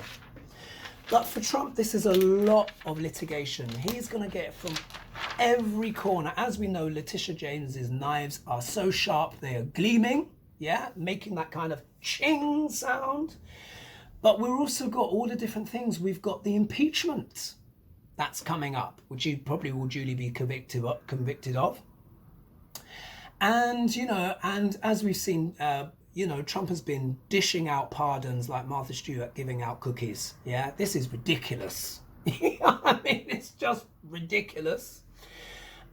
But for Trump, this is a lot of litigation. He's going to get from every corner. As we know, Letitia James's knives are so sharp, they are gleaming, yeah, making that kind of ching sound. But we've also got all the different things. We've got the impeachment that's coming up, which you probably will duly be convicted of. And, you know, and as we've seen, you know, Trump has been dishing out pardons like Martha Stewart giving out cookies. Yeah, this is ridiculous. I mean, it's just ridiculous.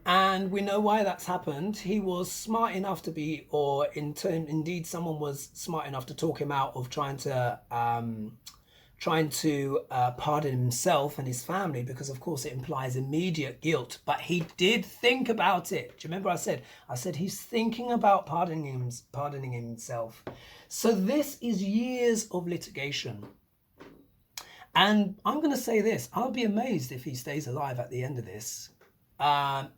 And we know why that's happened. He was smart enough to be, or indeed someone was smart enough to talk him out of trying to pardon himself and his family, because of course it implies immediate guilt. But he did think about it. Do you remember I said he's thinking about pardoning himself. So this is years of litigation. And I'm going to say this, I'll be amazed if he stays alive at the end of this.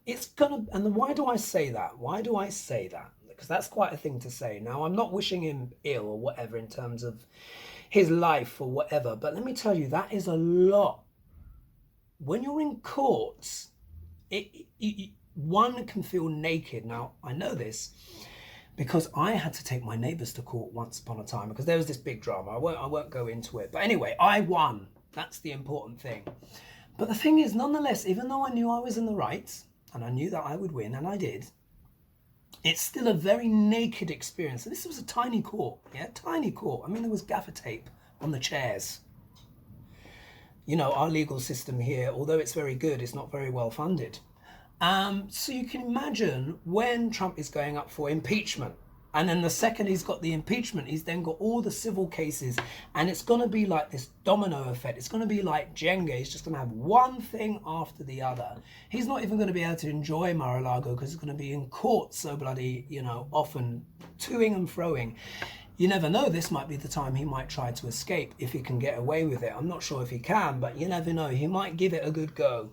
It's gonna, and why do I say that? Why do I say that? Because that's quite a thing to say. Now, I'm not wishing him ill or whatever in terms of his life or whatever, but let me tell you, that is a lot. When you're in courts, one can feel naked. Now, I know this because I had to take my neighbours to court once upon a time because there was this big drama. I won't go into it. But anyway, I won. That's the important thing. But the thing is, nonetheless, even though I knew I was in the right and I knew that I would win, and I did, it's still a very naked experience. And this was a tiny court, yeah, tiny court. I mean, there was gaffer tape on the chairs. You know, our legal system here, although it's very good, it's not very well funded. So you can imagine when Trump is going up for impeachment, and then the second he's got the impeachment, he's then got all the civil cases, and it's going to be like this domino effect. It's going to be like Jenga. He's just going to have one thing after the other. He's not even going to be able to enjoy Mar-a-Lago because he's going to be in court so bloody, you know, often toing and froing. You never know, this might be the time he might try to escape if he can get away with it. I'm not sure if he can, but you never know. He might give it a good go.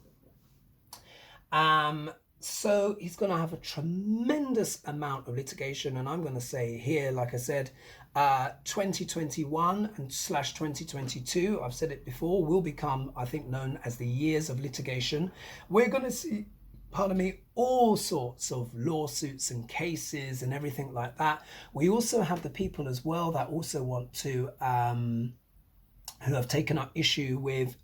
So he's going to have a tremendous amount of litigation, and I'm going to say here, like I said, 2021 and /2022, I've said it before, will become, I think, known as the years of litigation. We're going to see, pardon me, all sorts of lawsuits and cases and everything like that. We also have the people as well that also want to, who have taken up issue with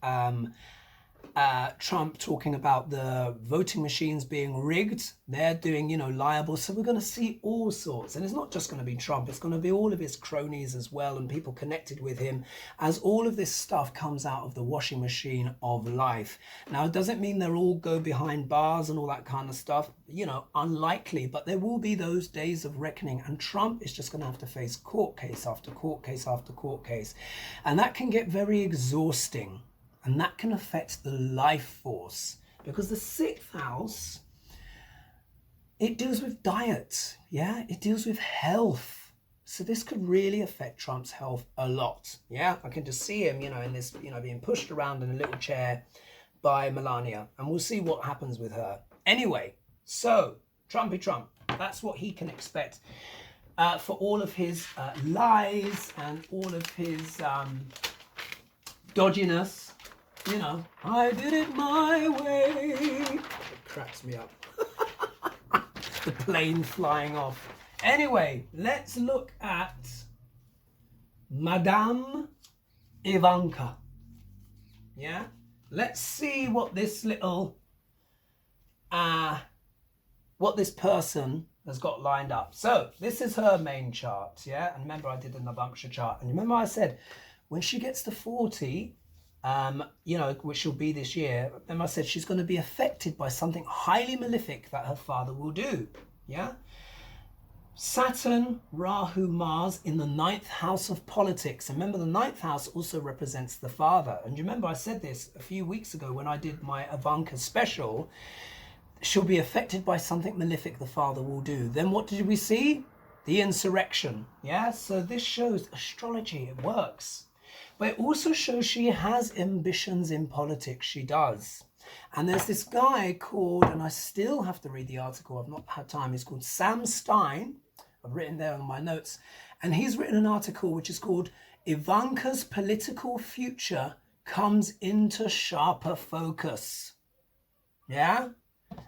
Trump talking about the voting machines being rigged. They're doing, you know, liable. So we're going to see all sorts. And it's not just going to be Trump. It's going to be all of his cronies as well and people connected with him as all of this stuff comes out of the washing machine of life. Now, it doesn't mean they'll all go behind bars and all that kind of stuff. You know, unlikely. But there will be those days of reckoning. And Trump is just going to have to face court case after court case after court case. And that can get very exhausting. And that can affect the life force, because the 6th house, it deals with diet, yeah? It deals with health. So this could really affect Trump's health a lot, yeah? I can just see him, you know, in this, you know, being pushed around in a little chair by Melania, and we'll see what happens with her. Anyway, so Trumpy Trump, that's what he can expect for all of his lies and all of his dodginess. You know, I did it my way. It cracks me up. The plane flying off. Anyway, let's look at Madame Ivanka. Yeah? Let's see what this little, what this person has got lined up. So this is her main chart, yeah? And remember I did the Navamsha chart. And remember I said, when she gets to 40, you know, which she'll be this year, remember I said she's going to be affected by something highly malefic that her father will do, yeah? Saturn, Rahu, Mars in the 9th house of politics. And remember, the 9th house also represents the father. And you remember I said this a few weeks ago when I did my Ivanka special. She'll be affected by something malefic the father will do. Then what did we see? The insurrection. Yeah, so this shows astrology, it works. But it also shows she has ambitions in politics. She does. And there's this guy called, and I still have to read the article, I've not had time, he's called Sam Stein. I've written there on my notes. And he's written an article which is called Ivanka's Political Future Comes into Sharper Focus. Yeah?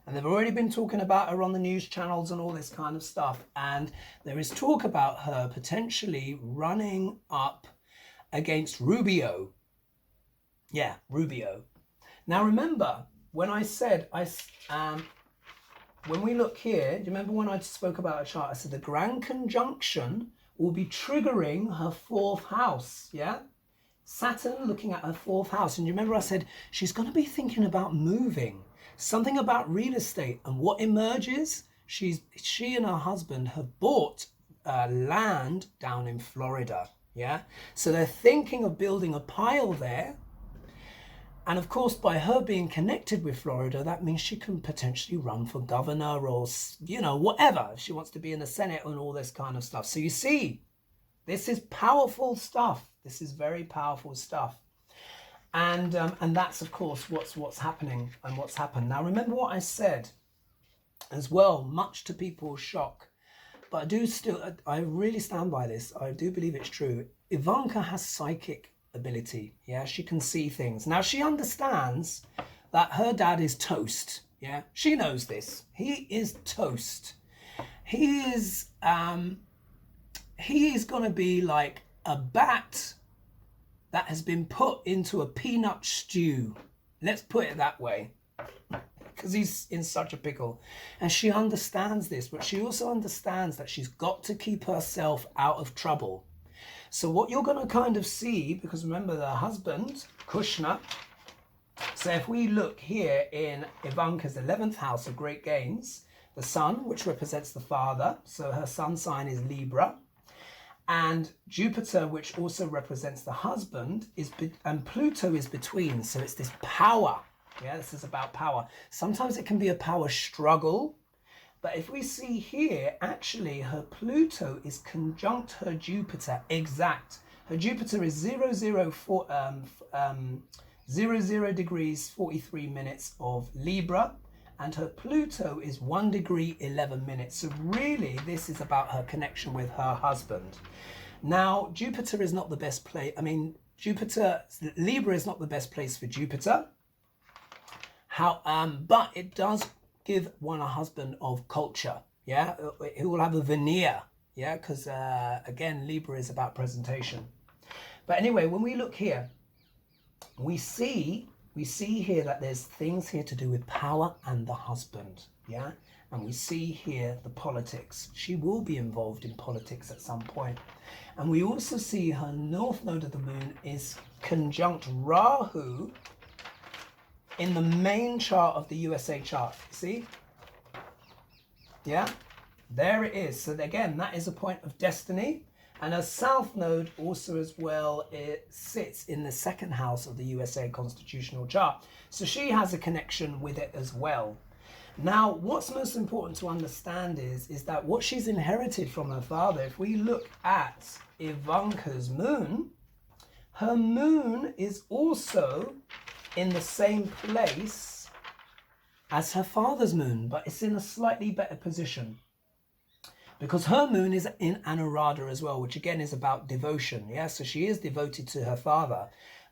And they've already been talking about her on the news channels and all this kind of stuff. And there is talk about her potentially running up against Rubio. Yeah, Rubio. Now remember, when I said, when we look here, do you remember when I spoke about a chart? I said the Grand Conjunction will be triggering her 4th house, yeah? Saturn looking at her 4th house. And you remember I said she's going to be thinking about moving. Something about real estate. And what emerges? She and her husband have bought land down in Florida, yeah? So they're thinking of building a pile there. And of course, by her being connected with Florida, that means she can potentially run for governor or, you know, whatever. If she wants to be in the Senate and all this kind of stuff. So you see, this is powerful stuff. This is very powerful stuff. And that's, of course, what's happening and what's happened. Now, remember what I said as well, much to people's shock. But I really stand by this. I do believe it's true. Ivanka has psychic ability. Yeah, she can see things. Now she understands that her dad is toast. Yeah, she knows this. He is toast. He is going to be like a bat that has been put into a peanut stew. Let's put it that way, because he's in such a pickle. And she understands this, but she also understands that she's got to keep herself out of trouble. So what you're going to kind of see, because remember the husband, Kushner, so if we look here in Ivanka's 11th house of great gains, the sun, which represents the father, so her sun sign is Libra, and Jupiter, which also represents the husband, and Pluto is between, so it's this power. Yeah, this is about power. Sometimes it can be a power struggle. But if we see here, actually, her Pluto is conjunct her Jupiter exact. Her Jupiter is 00 degrees 43 minutes of Libra, and her Pluto is 1 degree 11 minutes. So really, this is about her connection with her husband. Now, Jupiter is not the best place. I mean, Libra is not the best place for Jupiter. But it does give one a husband of culture, yeah, who will have a veneer, yeah, because again, Libra is about presentation. But anyway, when we look here, we see here that there's things here to do with power and the husband, yeah, and we see here the politics. She will be involved in politics at some point. And we also see her north node of the moon is conjunct Rahu in the main chart of the USA chart. See? Yeah, there it is. So again, that is a point of destiny. And her south node also as well, it sits in the 2nd house of the USA constitutional chart. So she has a connection with it as well. Now, what's most important to understand is that what she's inherited from her father, if we look at Ivanka's moon, her moon is also in the same place as her father's moon, but it's in a slightly better position because her moon is in ANURADHA as well, which again is about devotion. Yeah, so she is devoted to her father,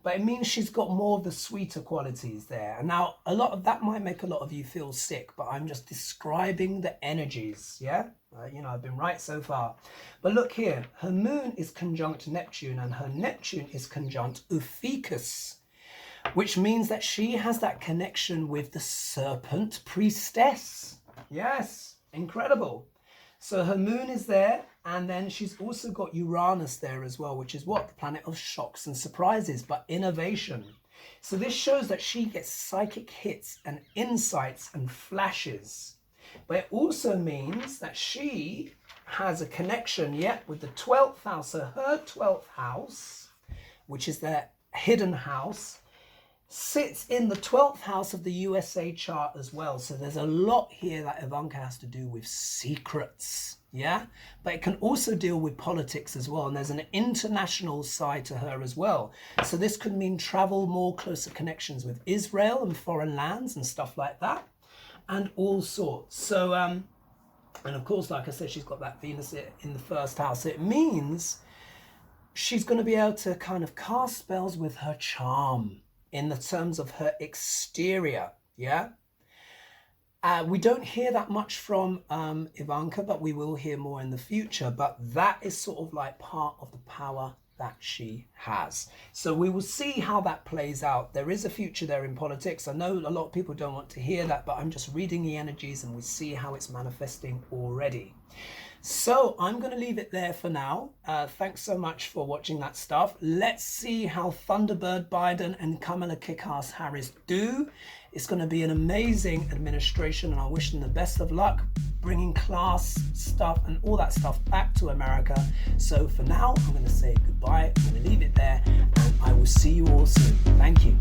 but it means she's got more of the sweeter qualities there. And now a lot of that might make a lot of you feel sick, but I'm just describing the energies, yeah? You know, I've been right so far. But look here, her moon is conjunct Neptune and her Neptune is conjunct Ophiuchus, which means that she has that connection with the serpent priestess. Yes, incredible. So her moon is there, and then she's also got Uranus there as well, which is what? The planet of shocks and surprises, but innovation. So this shows that she gets psychic hits and insights and flashes. But it also means that she has a connection, with the 12th house. So her 12th house, which is their hidden house, sits in the 12th house of the USA chart as well. So there's a lot here that Ivanka has to do with secrets, but it can also deal with politics as well, and there's an international side to her as well. So this could mean travel, more closer connections with Israel and foreign lands and stuff like that, and all sorts. So and of course, like I said, she's got that Venus in the first house. So it means she's going to be able to kind of cast spells with her charm, in the terms of her exterior, we don't hear that much from Ivanka, but we will hear more in the future. But that is sort of like part of the power that she has. So we will see how that plays out. There is a future there in politics. I know a lot of people don't want to hear that, but I'm just reading the energies and we see how it's manifesting already. So I'm going to leave it there for now. Thanks so much for watching that stuff. Let's see how Thunderbird Biden and Kamala Kick-Ass Harris do. It's going to be an amazing administration, and I wish them the best of luck bringing class stuff and all that stuff back to America. So for now, I'm going to say goodbye. I'm going to leave it there, and I will see you all soon. Thank you.